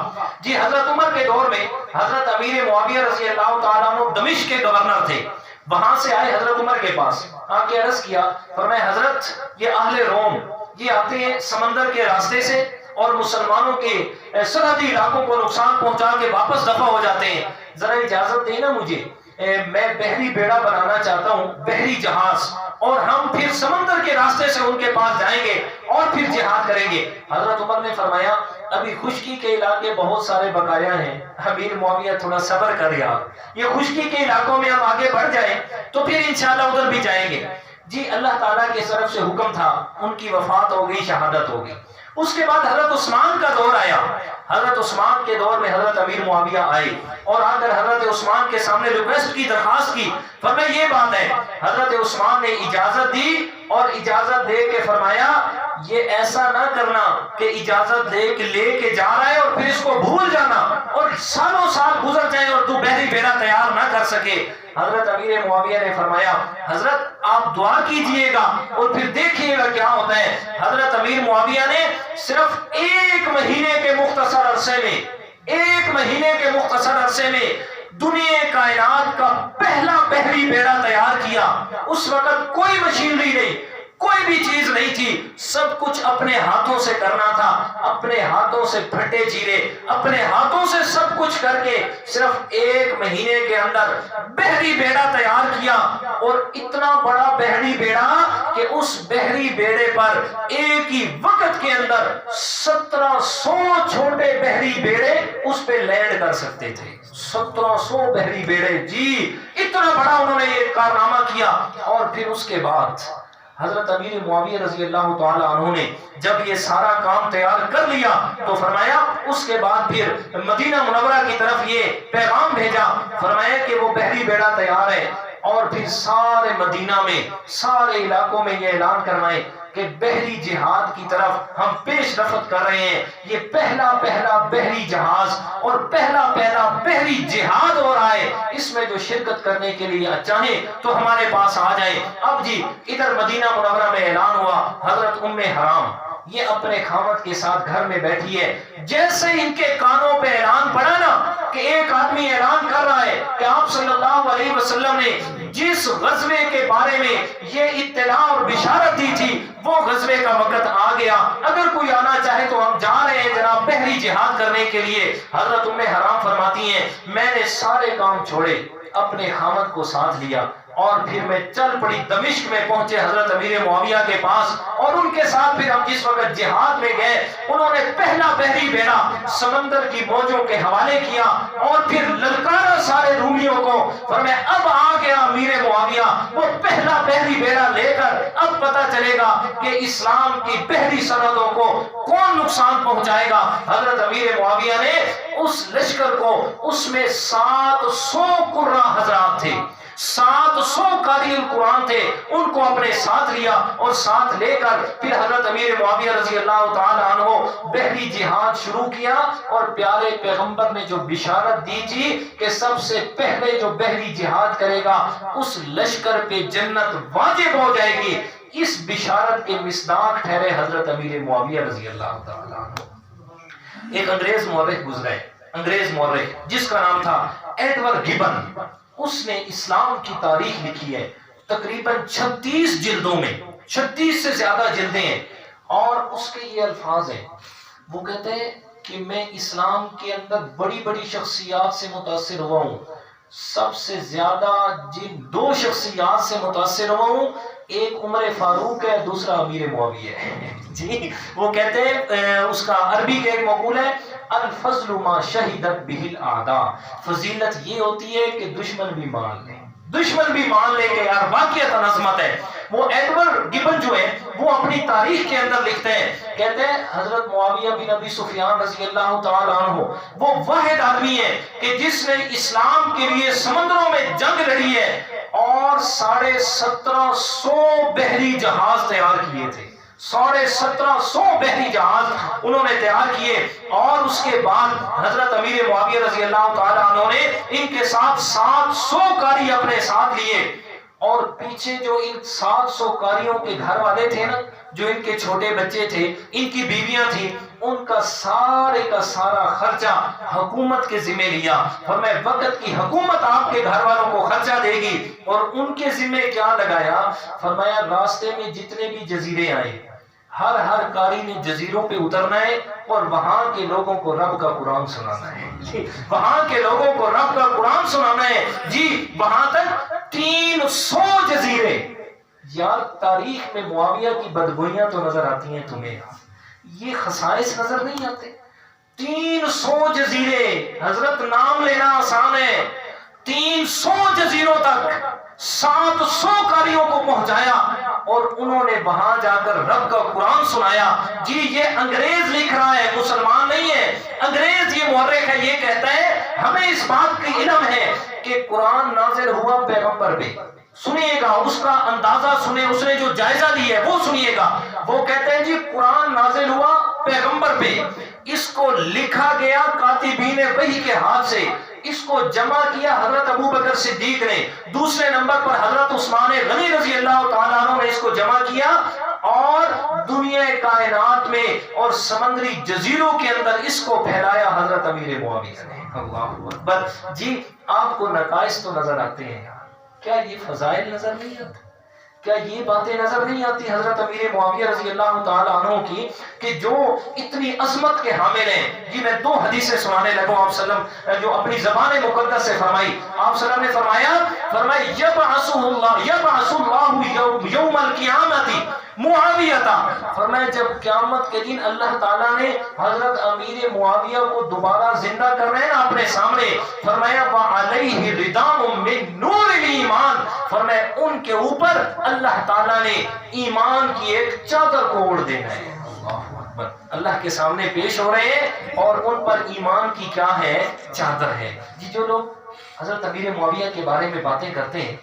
Speaker 1: جی حضرت عمر کے دور میں حضرت امیر معاویہ رضی اللہ تعالیٰ عنہ دمشق کے گورنر تھے، وہاں سے آئے حضرت عمر کے پاس، آ کے عرض کیا، فرمایا حضرت یہ اہل روم یہ آتے ہیں سمندر کے راستے سے اور مسلمانوں کے سرحدی علاقوں کو نقصان پہنچا کے واپس دفع ہو جاتے ہیں، ذرا اجازت دینا مجھے، میں بحری بیڑا بنانا چاہتا ہوں، بحری جہاز، اور ہم پھر سمندر کے راستے سے ان کے پاس جائیں گے اور پھر جہاد کریں گے۔ حضرت عمر نے فرمایا ابھی خشکی کے علاقے بہت سارے بقایا ہیں، امیر معاویہ تھوڑا صبر کر یار، یہ خشکی کے علاقوں میں ہم آگے بڑھ جائیں تو پھر انشاءاللہ ادھر بھی جائیں گے۔ جی اللہ تعالیٰ کی طرف سے حکم تھا، ان کی وفات ہو گئی، شہادت ہو گئی۔ اس کے بعد حضرت عثمان کا دور آیا، حضرت عثمان کے دور میں حضرت امیر معاویہ آئے اور آ کر حضرت عثمان کے سامنے ریکویسٹ کی، درخواست کی، فرمایا یہ بات ہے، حضرت عثمان نے اجازت دی اور اجازت دے کے فرمایا یہ ایسا نہ کرنا کہ اجازت لے کے جا رہا ہے اور پھر اس کو بھول جانا اور سالوں سال گزر جائیں اور تو بحری بیڑا تیار نہ کر سکے۔ حضرت امیر معاویہ نے فرمایا حضرت آپ دعا کیجئے گا اور پھر دیکھیے گا کیا ہوتا ہے۔ حضرت امیر معاویہ نے صرف 1 مہینے کے مختصر عرصے میں دنیا کائنات کا پہلا بحری بیڑا تیار کیا۔ اس وقت کوئی مشینری نہیں، کوئی بھی چیز نہیں تھی، سب کچھ اپنے ہاتھوں سے کرنا تھا، اپنے ہاتھوں سے پھٹے چیرے، اپنے ہاتھوں سے سب کچھ کر کے صرف 1 مہینے کے اندر بحری بیڑا تیار کیا۔ اور اتنا بڑا بحری بیڑا کہ اس بحری بیڑے پر ایک ہی وقت کے اندر 1700 چھوٹے بحری بیڑے اس پہ لینڈ کر سکتے تھے۔ 1700 بحری بیڑے، جی اتنا بڑا انہوں نے یہ کارنامہ کیا۔ اور پھر اس کے بعد حضرت امیر معاویہ رضی اللہ تعالی عنہ نے جب یہ سارا کام تیار کر لیا تو فرمایا اس کے بعد پھر مدینہ منورہ کی طرف یہ پیغام بھیجا، فرمایا کہ وہ بحری بیڑا تیار ہے، اور پھر سارے مدینہ میں سارے علاقوں میں یہ اعلان کروائے کہ بحری جہاد کی طرف ہم پیش رفت کر رہے ہیں۔ یہ پہلا بحری جہاز اور پہلا بحری جہاد ہو رہا ہے، اس میں جو شرکت کرنے کے لیے چاہیں تو ہمارے پاس آ جائیں۔ اب جی ادھر مدینہ منورہ میں اعلان ہوا، حضرت ام حرام یہ اپنے خاوند کے ساتھ گھر میں بیٹھی ہے، جیسے ان کے کانوں پہ اعلان پڑا نا کہ ایک آدمی اعلان کر رہا ہے کہ آپ صلی اللہ علیہ وسلم نے جس غزوے کے بارے میں یہ اطلاع اور بشارت دی تھی وہ غزوے کا وقت آ گیا، اگر کوئی آنا چاہے تو ہم جا رہے ہیں جناب بحری جہاد کرنے کے لیے۔ حضرت ام حرام فرماتی ہیں میں نے سارے کام چھوڑے، اپنے خاوند کو ساتھ لیا اور پھر میں چل پڑی، دمشق میں پہنچے حضرت امیر معاویہ کے پاس، اور ان کے ساتھ پھر ہم جس وقت جہاد میں گئے انہوں نے پہلا بحری بیڑا سمندر کی موجوں کے حوالے کیا اور پھر للکارا سارے رومیوں کو، فرمایا اب آ گیا امیر معاویہ وہ پہلا بحری بیڑا لے کر، اب پتہ چلے گا کہ اسلام کی بحری سرحدوں کو کون نقصان پہنچائے گا۔ حضرت امیر معاویہ نے اس لشکر کو، اس میں 700 قرہ حضرات تھے، 700 قاری القرآن تھے، ان کو اپنے ساتھ لیا اور ساتھ لے کر پھر حضرت امیر معاویہ رضی اللہ تعالی عنہ بحری جہاد شروع کیا۔ اور پیارے پیغمبر نے جو بشارت دی تھی کہ سب سے پہلے جو بحری جہاد کرے گا اس لشکر پہ جنت واجب ہو جائے گی، اس بشارت کے مصداق ٹھہرے حضرت امیر معاویہ رضی اللہ تعالی عنہ۔ ایک انگریز مورخ گزرے، انگریز مورخ جس کا نام تھا ایڈورڈ گبن، اس نے اسلام کی تاریخ لکھی ہے تقریباً 36 جلدوں میں، 36 سے زیادہ جلدیں ہیں، اور اس کے یہ الفاظ ہیں، وہ کہتے ہیں کہ میں اسلام کے اندر بڑی بڑی شخصیات سے متاثر ہوا ہوں، سب سے زیادہ جن 2 شخصیات سے متاثر ہوا ہوں، ایک عمر فاروق ہے، دوسرا امیر معاویہ ہے۔ جی وہ کہتے ہیں اس کا عربی کا ایک مقول ہے الفضل ما شہدت به الاعداء، فضیلت یہ ہوتی ہے کہ دشمن بھی مان لیں، دشمن بھی مان لے کہ یار واقعیت عظمت ہے۔ وہ ایڈورڈ گبن جو ہے وہ اپنی تاریخ کے اندر لکھتے ہیں، کہتے ہیں حضرت معاویہ بن ابی سفیان رضی اللہ تعالی عنہ وہ واحد آدمی ہے کہ جس نے اسلام کے لیے سمندروں میں جنگ لڑی ہے اور 1750 بحری جہاز تیار کیے تھے، 1750 بحری جہاز انہوں نے تیار کیے، اور اس کے بعد حضرت امیر معاویہ رضی اللہ تعالی عنہ نے ان کے ساتھ 700 قاری اپنے ساتھ لیے، اور پیچھے جو ان 700 قاریوں کے گھر والے تھے نا، جو ان کے چھوٹے بچے تھے، ان کی بیویاں تھیں، ان کا سارا خرچہ حکومت کے ذمہ لیا، اور میں وقت کی حکومت آپ کے گھر والوں کو خرچہ دے گی، اور ان کے ذمہ کیا لگایا، فرمایا راستے میں جتنے بھی جزیرے آئے ہر قاری نے جزیروں پہ اترنا ہے اور وہاں کے لوگوں کو رب کا قرآن سنانا ہے، وہاں کے لوگوں کو رب کا قرآن سنانا ہے۔ جی وہاں تک 300 جزیرے، یار تاریخ میں معاویہ کی بدگوئیاں تو نظر آتی ہیں تمہیں، یہ خصائص نظر نہیں آتے۔ 300 جزیرے، حضرت نام لینا آسان ہے، 300 جزیروں تک 700 قاریوں کو پہنچایا اور انہوں نے وہاں جا کر رب کا قرآن سنایا۔ جی یہ انگریز لکھ رہا ہے، مسلمان نہیں ہے، انگریز یہ مورخ ہے، یہ کہتا ہے ہمیں اس بات کی علم ہے کہ قرآن نازل ہوا پیغمبر پہ، سنیے گا، اس کا اندازہ سنے، اس نے جو جائزہ لیا ہے وہ سنیے گا۔ وہ کہتے ہیں جی قرآن نازل ہوا پیغمبر پہ، اس کو لکھا گیا کاتبین وحی کے ہاتھ سے، اس کو جمع کیا حضرت ابو بکر صدیق نے، دوسرے نمبر پر حضرت عثمان غنی رضی اللہ تعالیٰ عنہ نے اس کو جمع کیا، اور دنیا کائنات میں اور سمندری جزیروں کے اندر اس کو پھیلایا حضرت امیر معاویہ نے۔ اللہ اکبر۔ جی آپ کو نقائص تو نظر آتے ہیں یار، کیا یہ فضائل نظر نہیں آتے؟ کیا یہ باتیں نظر نہیں آتی حضرت امیر معاویہ رضی اللہ تعالیٰ عنہ کی، کہ جو اتنی عظمت کے حامل ہیں؟ جی میں دو حدیثیں سنانے لگوں آپ صلی اللہ علیہ وسلم جو اپنی زبان مقدس سے فرمائی۔ آپ صلی اللہ علیہ وسلم نے فرمایا یبعث اللہ یوم القیامت معاویہ، فرمایا جب قیامت کے دن اللہ تعالیٰ نے حضرت امیر معاویہ کو دوبارہ زندہ کرنا ہے نا اپنے سامنے، فرمایا وعلیہ رداء من نور الایمان، فرمایا ان کے اوپر اللہ تعالیٰ نے ایمان کی ایک چادر کو اوڑھ دینا ہے۔ اللہ کے سامنے پیش ہو رہے ہیں اور ان پر ایمان کی کیا ہے؟ چادر ہے۔ جی جو لوگ حضرت امیر معاویہ کے بارے میں باتیں کرتے ہیں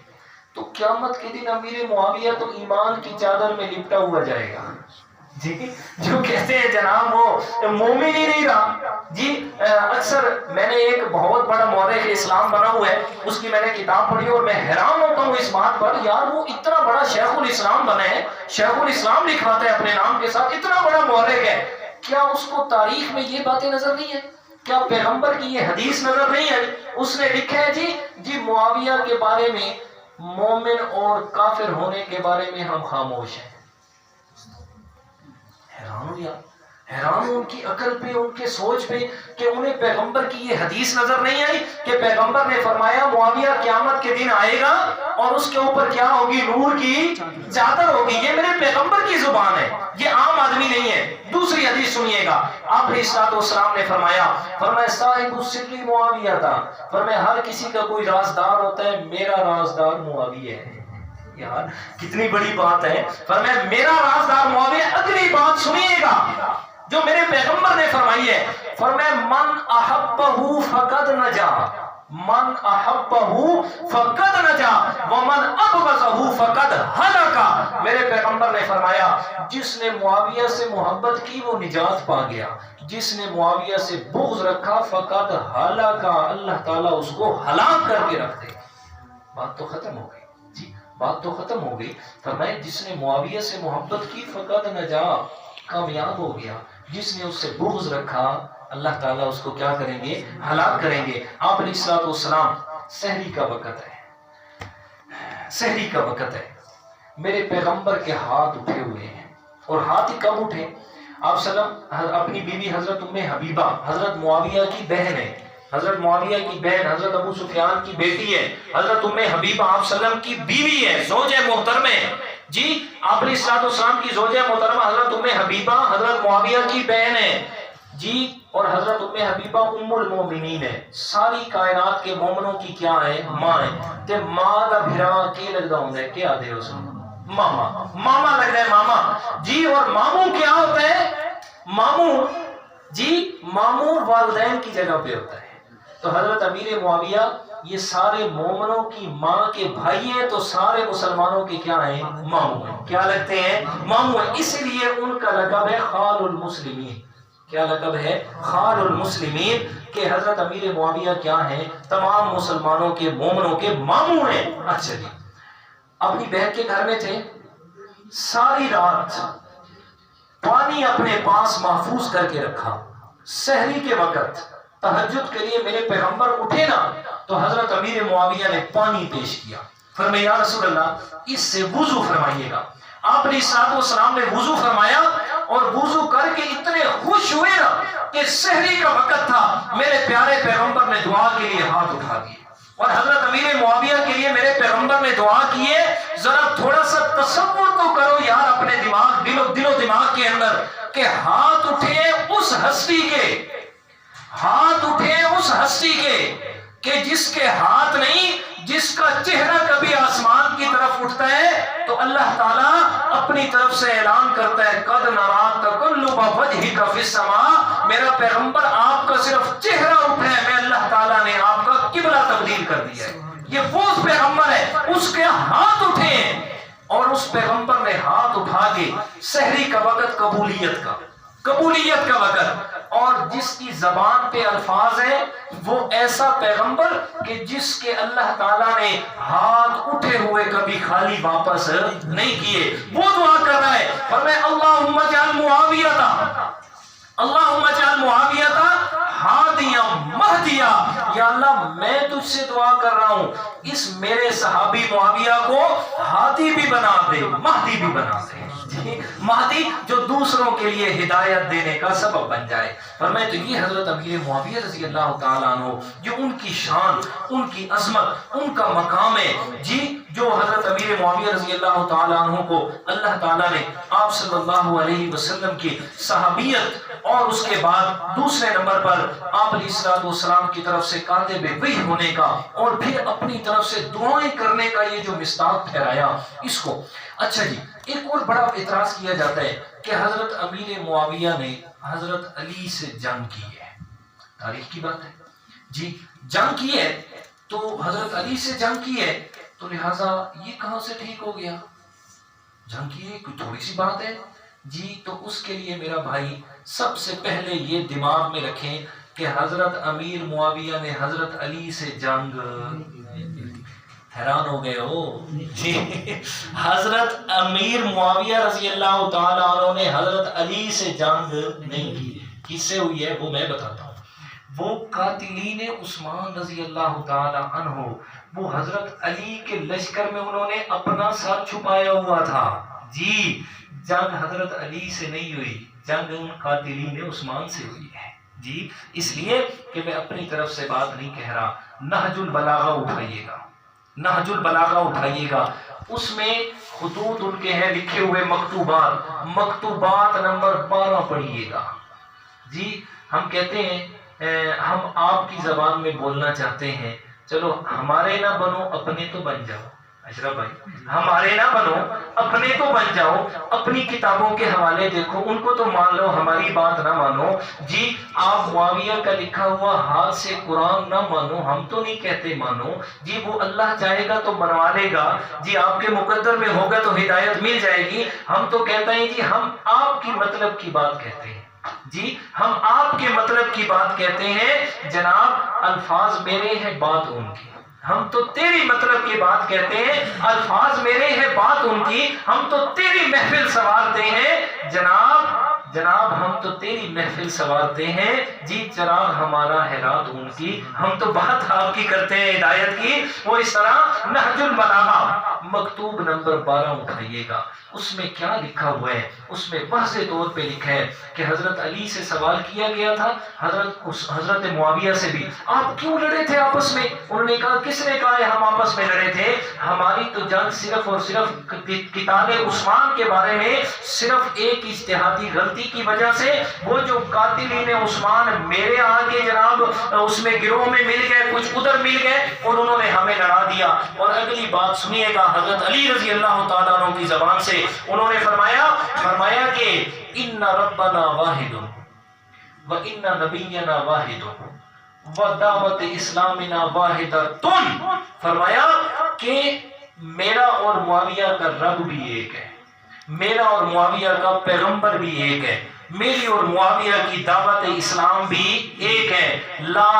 Speaker 1: تو قیامت کے دن امیر معاویہ تو ایمان کی چادر میں لپٹا ہوا جائے گا۔ جی جو کہتے ہیں جناب وہ مومن ہی نہیں رہا۔ جی اکثر میں نے ایک بہت بڑا مورخ اسلام بنا ہوا ہے، اس کی میں نے کتاب پڑھی اور میں حیران ہوتا ہوں اس بات پر، یار وہ اتنا بڑا شیخ الاسلام بنا ہے، شیخ الاسلام لکھواتا ہے اپنے نام کے ساتھ، اتنا بڑا مورخ ہے، کیا اس کو تاریخ میں یہ باتیں نظر نہیں ہیں؟ کیا پیغمبر کی یہ حدیث نظر نہیں ہے؟ اس نے لکھا ہے جی معاویہ کے بارے میں، مومن اور کافر ہونے کے بارے میں ہم خاموش ہیں۔ حیران ہو یار، حیران ہو ان کی عقل پہ، ان کے سوچ پہ، کہ انہیں پیغمبر کی یہ حدیث نظر نہیں آئی کہ پیغمبر نے فرمایا معاویہ قیامت کے دن آئے گا اور اس کے اوپر کیا ہوگی؟ نور کی چادر ہوگی۔ یہ میرے پیغمبر کی زبان ہے، یہ عام آدمی نہیں ہے۔ دوسری حدیث سنیے گا، آپ علیہ الصلوۃ والسلام نے فرمایا صاحب السر معاویہ تھا، فرمایا ہر کسی کا کوئی رازدار ہوتا ہے، میرا رازدار معاویہ ہے۔ یار کتنی بڑی بات ہے، فرمایا میرا رازدار معاویہ۔ اگلی بات سنیے گا جو میرے پیغمبر نے فرمائی ہے، فرمایا من احبہ فقد نجا، من احبہ فقد نجا ومن ابغضہ فقد ہلک۔ میرے پیغمبر نے فرمایا جس نے معاویہ سے محبت کی وہ نجات پا گیا، جس نے معاویہ سے بغض رکھا فقد ہلک، اللہ تعالیٰ اس کو ہلاک کر کے رکھ دے۔ بات تو ختم ہو گئی جی، بات تو ختم ہو گئی۔ فرمایا جس نے معاویہ سے محبت کی فقد نجا، کامیاب ہو گیا، جس نے اس سے بغض رکھا اللہ تعالیٰ اس کو کیا کریں گے؟ ہلاک کریں گے۔ آپ علیہ الصلوۃ والسلام، سحری کا وقت ہے، سحری کا وقت ہے، میرے پیغمبر کے ہاتھ اٹھے ہوئے ہیں، اور ہاتھ ہی کب اٹھے؟ آپ صلی اللہ علیہ وسلم اپنی بیوی حضرت ام حبیبہ، حضرت معاویہ کی بہن ہے، حضرت معاویہ کی بہن حضرت ابو سفیان کی بیٹی ہے، حضرت ام حبیبہ آپ صلی اللہ علیہ وسلم کی بیوی ہے، زوج محترمہ ہے۔ جی آپ علیہ الصلوۃ والسلام کی زوجہ محترمہ حضرت ام حبیبہ حضرت معاویہ کی بہن ہے جی، اور حضرت ام حبیبہ ام المومنین ہے، ساری کائنات کے مومنوں کی کیا ہے؟ ماں ہے۔ تے ماں دا بھرا کی لگدا ہوندا ہے؟ کیا دے اس ماما، ماما لگدا ہے ماما جی۔ اور ماموں کیا ہوتا ہے؟ ماموں جی، ماموں والدین کی جگہ پہ ہوتا ہے۔ تو حضرت امیر معاویہ یہ سارے مومنوں کی ماں کے بھائی ہیں، تو سارے مسلمانوں کے کیا ہیں؟ ماموں ہیں۔ کیا لگتے ہیں؟ ماموں ہیں۔ اس لیے ان کا لقب ہے خال المسلمین۔ کیا لقب ہے؟ خال المسلمین، کہ حضرت امیر معاویہ کیا ہیں؟ تمام مسلمانوں کے، مومنوں کے ماموں ہیں۔ اچھا جی، اپنی بہن کے گھر میں تھے، ساری رات پانی اپنے پاس محفوظ کر کے رکھا، سحری کے وقت تہجد کے لیے میرے پیغمبر اٹھے نا تو حضرت امیر معاویہ نے پانی پیش کیا، فرمایا یا رسول اللہ اس سے وضو فرمائیے گا۔ آپ علیہ الصلوۃ والسلام نے وضو فرمایا، اور وضو کر کے اتنے خوش ہوئے نا کہ سحری کا وقت تھا، میرے پیارے پیغمبر نے دعا کے لیے ہاتھ اٹھا دیے، اور حضرت امیر معاویہ کے لیے میرے پیغمبر نے دعا کیے۔ ذرا تھوڑا سا تصور تو کرو یار اپنے دماغ، دل و دماغ کے اندر، کہ ہاتھ اٹھے اس ہستی کے، ہاتھ اٹھے اس ہستی کے کہ جس کے ہاتھ نہیں، جس کا چہرہ کبھی آسمان کی طرف اٹھتا ہے تو اللہ تعالیٰ اپنی طرف سے اعلان کرتا ہے قد نرا تقلب وجہک فی السماء، میرا پیغمبر آپ کا صرف چہرہ اٹھا ہے، میں اللہ تعالیٰ نے آپ کا قبلہ تبدیل کر دیا ہے۔ یہ وہ پیغمبر ہے، اس اس کے ہاتھ اٹھے اور اس پیغمبر نے ہاتھ اٹھا کے سحری کا وقت قبولیت کا وقت، اور جس کی زبان پہ الفاظ ہیں وہ ایسا پیغمبر کہ جس کے اللہ تعالیٰ نے ہاتھ اٹھے ہوئے کبھی خالی واپس نہیں کیے، وہ دعا کر رہا ہے، فرمایا اللہم اجعل معاویہ ہادیا مہدیا، یا اللہ میں تجھ سے دعا کر رہا ہوں اس میرے صحابی معاویہ کو ہادی بھی بنا دے، مہدی بھی بنا دے، مہدی جو دوسروں کے لیے ہدایت دینے کا سبب بن جائے۔ فرمایا تو یہ حضرت امیر معاویہ رضی اللہ تعالیٰ عنہ، جو ان کی شان، ان کی عظمت، ان کا مقام ہے جی، جو حضرت امیر معاویہ رضی اللہ تعالیٰ عنہ کو اللہ تعالیٰ نے آپ صلی اللہ علیہ وسلم کی صحابیت اور اس کے بعد دوسرے نمبر پر آپ علیہ السلام کی طرف سے کاتب وحی ہونے کا اور پھر اپنی طرف سے دعائیں کرنے کا یہ جو مصداق ٹھہرایا اس کو۔ اچھا جی، ایک اور بڑا اعتراض کیا جاتا ہے کہ حضرت امیر معاویہ نے حضرت علی سے جنگ کی ہے، تاریخ کی بات ہے جی، جنگ کی ہے تو حضرت علی سے جنگ کی ہے، تو لہٰذا یہ کہاں سے ٹھیک ہو گیا؟ جنگ کی ہے کوئی تھوڑی سی بات ہے جی۔ تو اس کے لیے میرا بھائی سب سے پہلے یہ دماغ میں رکھیں کہ حضرت امیر معاویہ نے حضرت علی سے جنگ، حیران ہو گئے ہو جی، حضرت امیر معاویہ رضی اللہ تعالیٰ عنہ نے حضرت علی سے جنگ نہیں کی۔ کس سے ہوئی ہے وہ میں بتاتا ہوں۔ وہ قاتلین عثمان رضی اللہ تعالیٰ عنہ، وہ حضرت علی کے لشکر میں انہوں نے اپنا سر چھپایا ہوا تھا جی، جنگ حضرت علی سے نہیں ہوئی، جنگ ان قاتلین عثمان سے ہوئی ہے جی۔ اس لیے کہ میں اپنی طرف سے بات نہیں کہہ رہا، نہج البلاغہ اٹھائیے گا، نہج البلاغہ اٹھائیے گا، اس میں خطوط ان کے ہیں لکھے ہوئے، مکتوبات نمبر 12 پڑھیے گا جی۔ ہم کہتے ہیں ہم آپ کی زبان میں بولنا چاہتے ہیں، چلو ہمارے نہ بنو اپنے تو بن جاؤ، اشرف بھائی ہمارے نہ بنو اپنے تو بن جاؤ، اپنی کتابوں کے حوالے دیکھو، ان کو تو مان لو، ہماری بات نہ مانو جی۔ آپ معاویہ کا لکھا ہوا ہاتھ سے قرآن نہ مانو، ہم تو نہیں کہتے مانو جی، وہ اللہ چاہے گا تو بنوا لے گا جی، آپ کے مقدر میں ہوگا تو ہدایت مل جائے گی۔ ہم تو کہتے ہیں جی ہم آپ کی مطلب کی بات کہتے ہیں جی، ہم آپ کے مطلب کی بات کہتے ہیں جناب، الفاظ میرے ہیں بات ان کی، ہم تو تیری مطلب کی بات کہتے ہیں، الفاظ میرے ہیں بات ان کی، ہم تو تیری محفل سنوارتے ہیں جناب ہم تو تیری محفل سنوارتے ہیں جی، چراغ ہمارا ہے رات ان کی، ہم تو بات آپ کی کرتے ہیں ہدایت کی۔ وہ اس طرح نہج البلاغہ مکتوب نمبر 12 اٹھائیے گا، اس میں کیا لکھا ہوا ہے؟ اس میں واضح طور پہ لکھا ہے کہ حضرت علی سے سوال کیا گیا تھا، حضرت معاویہ سے بھی، آپ کیوں لڑے تھے آپس میں؟ انہوں نے کہا کس نے کہا ہے ہم آپس میں لڑے تھے؟ ہماری تو جنگ صرف اور صرف قتال عثمان کے بارے میں صرف ایک اجتہادی غلطی کی وجہ سے، وہ جو قاتلین عثمان میرے آگے جناب اس میں گروہ میں مل گئے، کچھ ادھر مل گئے اور انہوں نے ہمیں لڑا دیا۔ اور اگلی بات سنیے گا حضرت علی رضی اللہ تعالیٰ عنہ کی زبان سے، انہوں نے فرمایا کہ ان ربنا واحد و ان نبینا واحد و دعوت اسلامنا واحدۃ، فرمایا کہ میرا اور معاویہ کا رب بھی ایک ہے، میرا اور معاویہ کا پیغمبر بھی ایک ہے، میری اور معاویہ کی دعوت اسلام بھی ایک ہے، لا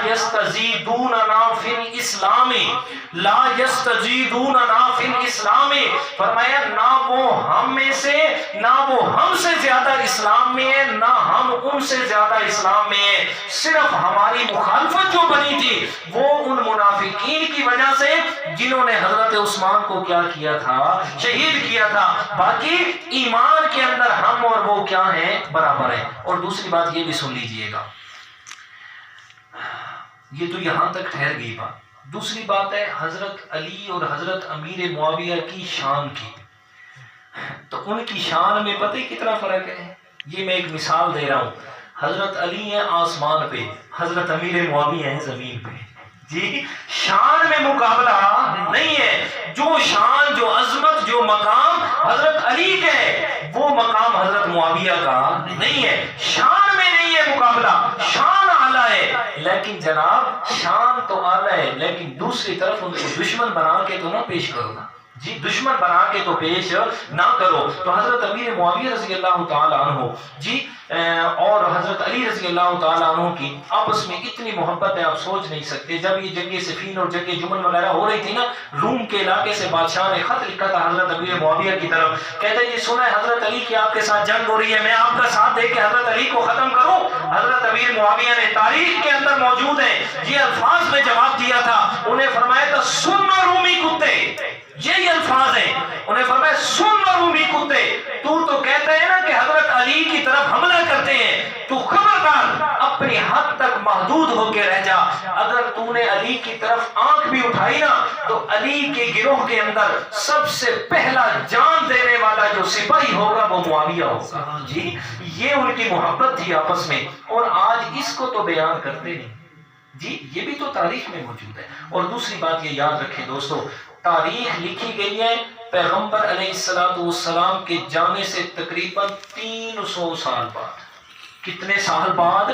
Speaker 1: یستزیدوننا فی الاسلام، لا یستزیدوننا فی الاسلام، فرمایا نہ وہ ہم میں سے، نہ وہ ہم سے زیادہ اسلام میں ہے، نہ ہم ان سے زیادہ اسلام میں ہے، صرف ہماری مخالفت جو بنی تھی وہ ان منافقین کی وجہ سے جنہوں نے حضرت عثمان کو کیا کیا تھا؟ شہید کیا تھا، باقی ایمان کے اندر ہم اور وہ کیا ہیں؟ برابر ہیں۔ اور دوسری بات یہ بھی سن لیجئے گا، یہ تو یہاں تک ٹھہر گئی بات۔ دوسری بات ہے حضرت علی اور حضرت امیر معاویہ کی شان کی، تو ان کی شان میں پتہ ہی کتنا فرق ہے؟ یہ میں ایک مثال دے رہا ہوں، حضرت علی ہیں آسمان پہ، حضرت امیر معاویہ ہیں زمین پہ جی، شان میں مقابلہ نہیں ہے، جو شان، جو عظمت، جو مقام حضرت علی کا ہے وہ مقام حضرت معاویہ کا نہیں ہے، شان میں نہیں ہے مقابلہ، شان اعلیٰ ہے لیکن جناب شان تو اعلیٰ ہے، لیکن دوسری طرف ان کو دشمن بنا کے تو نہ پیش کرو نا جی، دشمن بنا کے تو پیش نہ کرو۔ تو حضرت امیر معاویہ رضی اللہ تعالیٰ عنہ جی اور حضرت علی رضی اللہ تعالیٰ عنہ کی آپس میں اتنی محبت ہے آپ سوچ نہیں سکتے۔ جب یہ جنگ صفین اور جنگ جمل وغیرہ ہو رہی تھی نا، روم کے علاقے سے بادشاہ نے خط لکھا تھا حضرت امیر معاویہ کی طرف، کہتے ہیں جی سنا ہے حضرت علی کی آپ کے ساتھ جنگ ہو رہی ہے، میں آپ کا ساتھ دے کے حضرت علی کو ختم کروں؟ حضرت امیر معاویہ نے تاریخ کے اندر موجود ہے یہ الفاظ میں جواب دیا تھا، انہیں فرمایا تھا سن رومی کتے، یہی الفاظ ہیں، انہیں فرمایا سن رومی کتے، تو کہتا ہے نا کہ حضرت علی کی طرف حملہ کرتے ہیں، تو خبردار اپنی حد تک محدود ہو کے رہ جا، اگر تو نے علی کی طرف آنکھ بھی اٹھائی نا تو علی کے گروہ کے اندر سب سے پہلا جان دینے والا جو سپاہی ہوگا وہ معاویہ ہوگا جی۔ یہ ان کی محبت تھی آپس میں، اور آج اس کو تو بیان کرتے نہیں جی، یہ بھی تو تاریخ میں موجود ہے۔ اور دوسری بات یہ یاد رکھیں دوستو، تاریخ لکھی گئی ہے پیغمبر علیہ السلام کے جانے سے تقریباً 300 سال بعد۔ کتنے سال بعد؟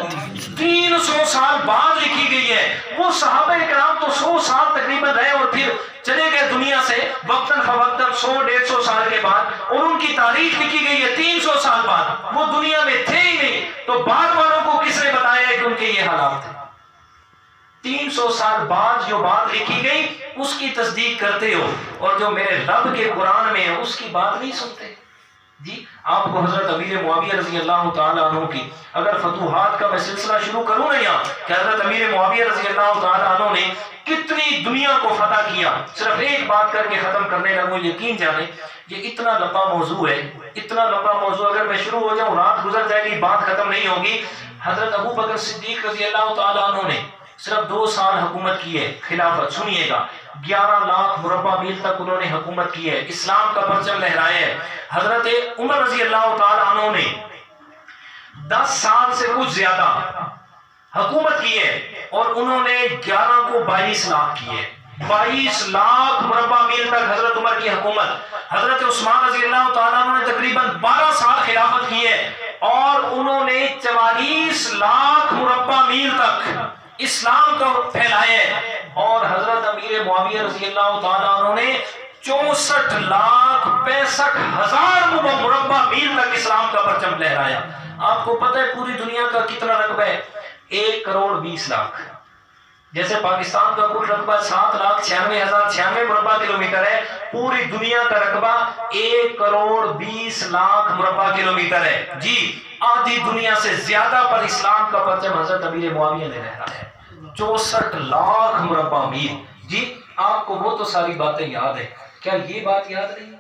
Speaker 1: 300 سال بعد لکھی گئی ہے۔ وہ صحابہ کرام تو 100 سال تقریباً رہے اور پھر چلے گئے دنیا سے وقتاً فوقتاً 100-150 سال کے بعد، اور ان کی تاریخ لکھی گئی ہے 300 سال بعد۔ وہ دنیا میں تھے ہی نہیں، تو بعد والوں کو کس نے بتایا ہے کہ ان کے یہ حالات تھے؟ 300 سال بعد جو بات لکھی گئی اس کی تصدیق کرتے ہو، اور جو میرے رب کے قرآن میں ہے اس کی بات نہیں سنتے جی۔ آپ کو حضرت امیر معاویہ رضی اللہ تعالیٰ عنہ کی اگر فتوحات کا میں سلسلہ شروع کروں نا یہاں کہ حضرت امیر معاویہ رضی اللہ تعالیٰ عنہ نے کتنی دنیا کو فتح کیا، صرف ایک بات کر کے ختم کرنے لگوں، یقین جانے یہ اتنا لمبا موضوع ہے، اتنا لمبا موضوع، اگر میں شروع ہو جاؤں رات گزر جائے گی، بات ختم نہیں ہوگی۔ حضرت ابو بکر صدیق رضی اللہ تعالیٰ عنہ نے صرف 2 سال حکومت کی ہے، خلافت سنیے گا، 11 لاکھ مربع میل تک انہوں نے حکومت کی ہے، اسلام کا پرچم لہرایا ہے۔ حضرت عمر رضی اللہ تعالیٰ عنہ نے 10 سال سے کچھ زیادہ حکومت کی ہے، اور انہوں نے 11 کو 22 لاکھ کی ہے، 22 لاکھ مربع میل تک حضرت عمر کی حکومت۔ حضرت عثمان رضی اللہ تعالیٰ عنہ نے تقریباً 12 سال خلافت کی ہے، اور انہوں نے 44 لاکھ مربع میل تک اسلام کو پھیلایا ہے، اور حضرت امیر معاویہ رضی اللہ تعالیٰ عنہ نے 64 لاکھ 65 ہزار مربع میل تک اسلام کا پرچم لہرایا۔ آپ کو پتہ ہے پوری دنیا کا کتنا رقبہ ہے؟ 1 کروڑ 20 لاکھ۔ جیسے پاکستان کا کل رقبہ 7,96,096 مربع کلومیٹر ہے، پوری دنیا کا رقبہ 1 کروڑ 20 لاکھ مربع کلومیٹر ہے جی۔ آدھی دنیا سے زیادہ پر اسلام کا پرچم حضرت امیر معاویہ نے لہرایا ہے، 64 لاکھ مربع میل جی۔ آپ کو وہ تو ساری باتیں یاد ہے، کیا یہ بات یاد نہیں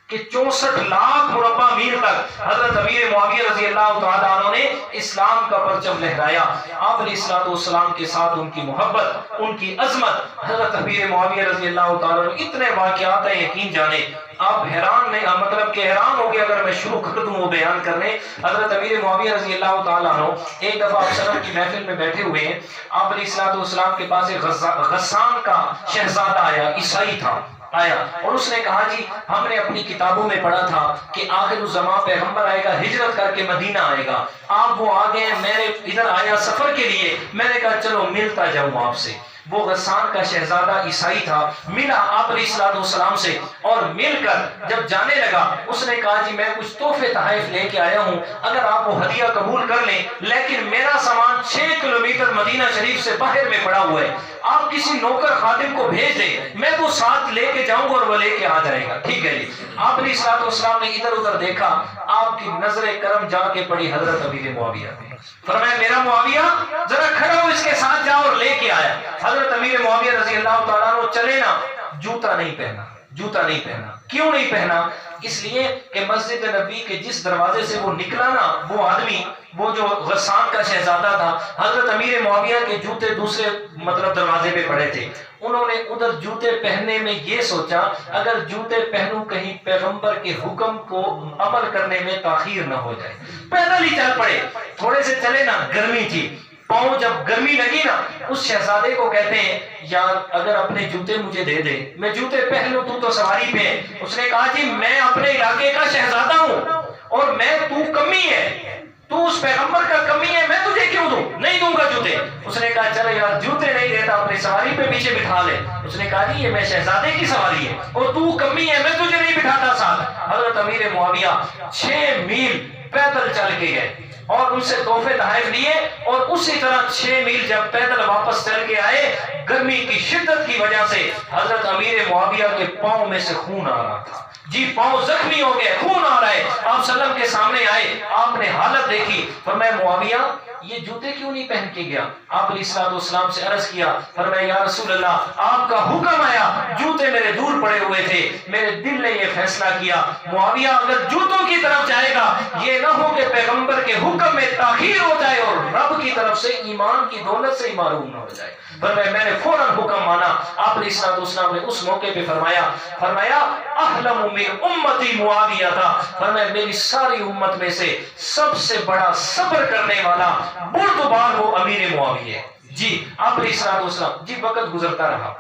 Speaker 1: کہ 64 لاکھ مربع میل تک حضرت امیر معاویہ رضی اللہ تعالیٰ عنہ نے اسلام کا پرچم لہرایا؟ آپ علیہ السلام کے ساتھ ان کی محبت، ان کی عظمت، حضرت امیر معاویہ رضی اللہ تعالیٰ عنہ اتنے واقعات ہیں، یقین جانے آپ حیران نہیں، مطلب کہ حیران ہو گئے اگر میں شروع کر دوں وہ بیان کرنے۔ حضرت امیر معاویہ رضی اللہ تعالیٰ عنہ ایک دفعہ آپ سلام کی محفل میں بیٹھے ہوئے ہیں، آپ علیہ السلام کے پاس ایک غسان کا شہزادہ آیا، عیسائی تھا، آیا اور اس نے کہا جی ہم نے اپنی کتابوں میں پڑھا تھا کہ آخر الزمان پیغمبر آئے گا، ہجرت کر کے مدینہ آئے گا، آپ وہ آگے ہیں، میں ادھر آیا سفر کے لیے، میں نے کہا چلو ملتا جاؤں آپ سے۔ وہ غسان کا شہزادہ عیسائی تھا، ملا آپ علیہ السلام سے، اور مل کر جب جانے لگا اس نے کہا جی میں کچھ تحفے تحائف لے کے آیا ہوں، اگر آپ وہ ہدیہ قبول کر لیں، لیکن میرا سامان 6 کلومیٹر مدینہ شریف سے باہر میں پڑا ہوا ہے، آپ کسی نوکر خادم کو بھیج دیں، میں وہ ساتھ لے کے جاؤں گا اور وہ لے کے آ جائے گا، ٹھیک ہے جی۔ آپ علیہ السلام نے ادھر ادھر دیکھا، آپ کی نظر کرم جا کے پڑی حضرت امیر معاویہ پہ، فرمایا میرا معاویہ ذرا کھڑا ہو، اس کے ساتھ جاؤ، اور لے کے آیا۔ حضرت امیر معاویہ رضی اللہ تعالیٰ عنہ چلے نا، جوتا نہیں پہنا، جوتا نہیں پہنا، کیوں نہیں پہنا؟ اس لیے کہ مسجد نبی کے جس دروازے سے وہ نکلا نا وہ آدمی، وہ جو غسان کا شہزادہ تھا، حضرت امیر معاویہ کے جوتے دوسرے مطلب دروازے پہ پڑے تھے، انہوں نے ادھر جوتے پہننے میں یہ سوچا اگر جوتے پہنوں کہیں پیغمبر کے حکم کو عمل کرنے میں تاخیر نہ ہو جائے، پیدل ہی چل پڑے، تھوڑے سے چلے نا، گرمی تھی، پاؤں جب گرمی لگی نا، اس شہزادے کو کہتے ہیں یار اگر اپنے جوتے مجھے دے دے، میں جوتے پہن لوں، تو سواری پہ ہے۔ اس نے کہا جی میں اپنے علاقے کا شہزادہ ہوں اور میں تو کمی ہے، تو اس پیغمبر کا کمی ہے، میں تجھے کیوں دوں؟ نہیں دوں گا جوتے۔ اس نے کہا چلے یار جوتے نہیں دیتا، اپنی سواری پہ پیچھے بٹھا لے۔ اس نے کہا جی یہ میں شہزادے کی سواری ہے اور تو کمی ہے، میں تجھے نہیں بٹھاتا ساتھ۔ حضرت امیر معاویہ 6 میل پیدل چل کے گئے اور ان سے تحفے تحائف لیے، اور اسی طرح 6 میل جب پیدل واپس چل کے آئے، گرمی کی شدت کی وجہ سے حضرت امیر معاویہ کے پاؤں میں سے خون آ رہا تھا، جی پاؤں زخمی ہو گئے، خون آ رہا ہے۔ آپ سلم کے سامنے آئے، آپ نے حالت دیکھی، فرمایا معاویہ یہ جوتے کیوں نہیں پہن کے گیا؟ آپ علیہ السلام سے عرض کیا، فرمایا یا رسول اللہ آپ کا حکم آیا، جوتے میرے دور پڑے ہوئے تھے، میرے دل نے یہ فیصلہ کیا معاویہ اگر جوتوں کی طرف جائے گا یہ نہ ہو کہ پیغمبر کے حکم میں تاخیر ہو جائے اور رب کی طرف سے ایمان کی دولت سے ہی محروم نہ ہو جائے۔ فرمایا میں نے فوراً حکم مانا۔ آپ علیہ السلام نے اس موقع پہ فرمایا احلم من امتی معاویہ تھا، فرمایا میری ساری امت میں سے سب سے بڑا صبر کرنے والا بردبار وہ امیر معاویہ ہے۔ جی آپ علیہ السلام، جی وقت گزرتا رہا،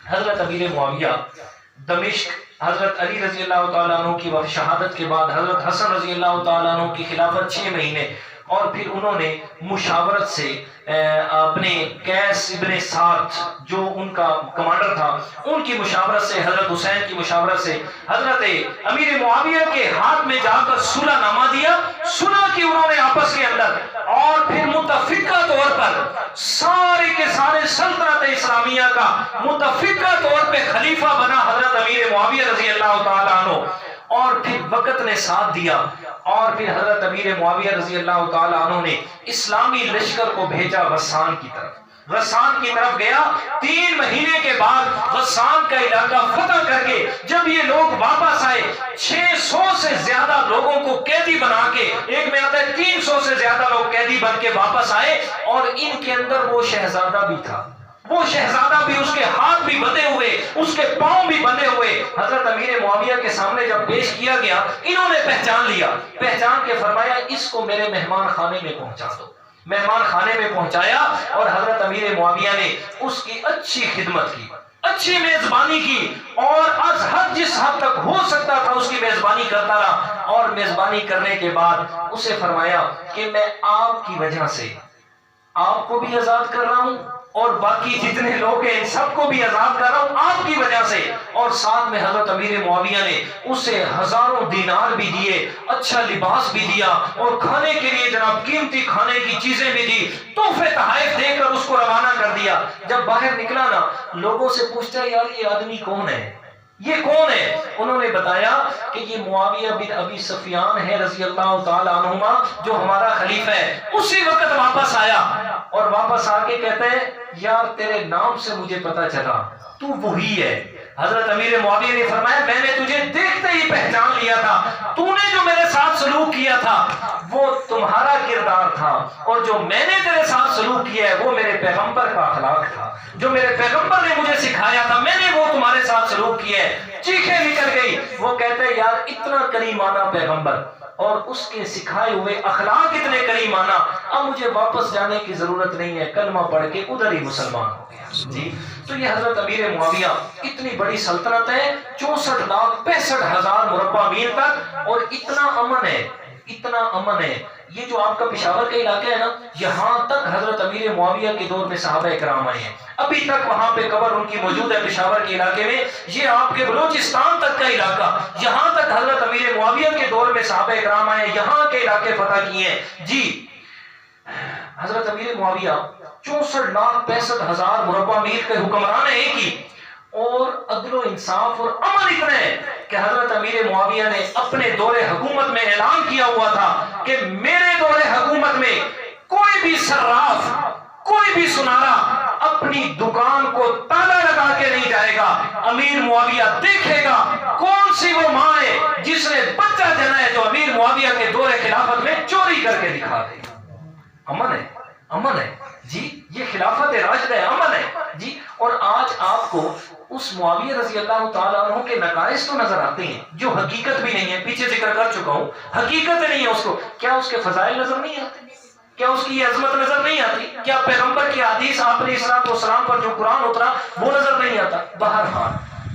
Speaker 1: حضرت امیر معاویہ دمشق حضرت علی رضی اللہ تعالیٰ عنہ کی شہادت کے بعد حضرت حسن رضی اللہ تعالیٰ عنہ کی خلافت 6 مہینے، اور پھر انہوں نے مشاورت سے اپنے قیس ابن سعد جو ان کا کمانڈر تھا ان کی مشاورت سے، حضرت حسین کی مشاورت سے حضرت امیر معاویہ کے ہاتھ میں جا کر صلح نامہ دیا، صلح کی انہوں نے آپس کے اندر، اور پھر متفقہ طور پر سارے کے سارے سلطنت اسلامیہ کا متفقہ طور پہ خلیفہ بنا حضرت امیر معاویہ رضی اللہ تعالیٰ عنہ۔ اور پھر وقت نے ساتھ دیا، اور پھر حضرت امیر معاویہ رضی اللہ تعالیٰ عنہ نے اسلامی لشکر کو بھیجا غسان کی طرف۔ غسان کی طرف گیا، 3 مہینے کے بعد غسان کا علاقہ فتح کر کے جب یہ لوگ واپس آئے، 600 سے زیادہ لوگوں کو قیدی بنا کے، ایک میں آتا ہے 300 سے زیادہ لوگ قیدی بن کے واپس آئے، اور ان کے اندر وہ شہزادہ بھی تھا، وہ شہزادہ بھی، اس کے ہاتھ بھی بندھے ہوئے، اس کے پاؤں بھی بندھے ہوئے۔ حضرت امیر معاویہ کے سامنے جب پیش کیا گیا، انہوں نے پہچان لیا، پہچان کے فرمایا اس کو میرے مہمان خانے میں پہنچا دو۔ مہمان خانے میں پہنچایا، اور حضرت امیر معاویہ نے اس کی اچھی خدمت کی، اچھی میزبانی کی، اور از حد جس حد تک ہو سکتا تھا اس کی میزبانی کرتا رہا، اور میزبانی کرنے کے بعد اسے فرمایا کہ میں آپ کی وجہ سے آپ کو بھی آزاد کر رہا ہوں، اور باقی جتنے لوگ ہیں سب کو بھی آزاد کر رہا ہوں آپ کی وجہ سے۔ اور ساتھ میں حضرت امیر معاویہ نے اسے ہزاروں دینار بھی دیے، اچھا لباس بھی دیا، اور کھانے کے لیے جناب قیمتی کھانے کی چیزیں بھی دی، تحفے تحائف دے کر اس کو روانہ کر دیا۔ جب باہر نکلا نا، لوگوں سے پوچھتا ہے یار یہ آدمی کون ہے، یہ کون ہے؟ انہوں نے بتایا کہ یہ معاویہ بن ابی سفیان ہے رضی اللہ تعالیٰ عنہما، جو ہمارا خلیفہ ہے۔ اسی وقت واپس آیا، اور واپس آ کے کہتے ہیں یار تیرے نام سے مجھے پتا چلا تو وہی ہے۔ حضرت امیر معاویہ نے فرمایا میں نے تجھے دیکھتے ہی پہچان لیا تھا، تو نے جو میرے ساتھ سلوک کیا تھا وہ تمہارا کردار تھا، اور جو میں نے تیرے ساتھ سلوک کیا ہے وہ میرے پیغمبر کا اخلاق تھا، جو میرے پیغمبر نے مجھے سکھایا تھا میں نے وہ تمہارے ساتھ سلوک کیا ہے۔ چیخیں نکل گئی، وہ کہتے ہیں یار اتنا کریمانہ پیغمبر اور اس کے سکھائے ہوئے اخلاق اتنے کریمانہ، اب مجھے واپس جانے کی ضرورت نہیں ہے، کلمہ پڑھ کے ادھر ہی مسلمان ہو گیا۔ جی تو یہ حضرت امیر معاویہ اتنی بڑی سلطنت ہے، 64,65,000 مربع میل تک، اور اتنا امن ہے، اتنا امن ہے۔ یہ جو آپ کا پشاور کا علاقہ ہے نا، یہاں تک حضرت امیر معاویہ کے دور میں صحابہ کرام آئے ہیں، ابھی تک وہاں پہ قبر ان کی موجود ہے پشاور کے علاقے میں۔ یہ آپ کے بلوچستان تک کا علاقہ، یہاں تک حضرت امیر معاویہ کے دور میں صحابہ کرام آئے، یہاں کے علاقے فتح کیے ہیں۔ جی حضرت امیر معاویہ 64,65,000 مربع میل کے حکمران ہیں ایک ہی، اور عدل و انصاف اور امن اتنے ہیں کہ حضرت امیر معاویہ نے اپنے دور حکومت میں اعلان کیا ہوا تھا کہ میرے دور حکومت میں کوئی بھی صراف، کوئی بھی سنارا اپنی دکان کو تالا لگا کے نہیں جائے گا۔ امیر معاویہ دیکھے گا کون سی وہ ماں ہے جس نے بچہ جنا ہے جو امیر معاویہ کے دور خلافت میں چوری کر کے دکھا دے۔ امن ہے، امن ہے جی، یہ خلافت راشدہ ہے، امن ہے جی۔ اور آج آپ کو اس معاویہ رضی اللہ تعالیٰ عنہ کے نقائص تو نظر آتے ہیں جو حقیقت بھی نہیں ہے، پیچھے ذکر کر چکا ہوں، حقیقت نہیں ہے اس کو۔ کیا اس کے فضائل نظر نہیں آتے؟ کیا اس کی یہ عظمت نظر نہیں آتی؟ کیا پیغمبر کی حدیث آپ علیہ السلام پر جو قرآن اترا وہ نظر نہیں آتا؟ بہرحال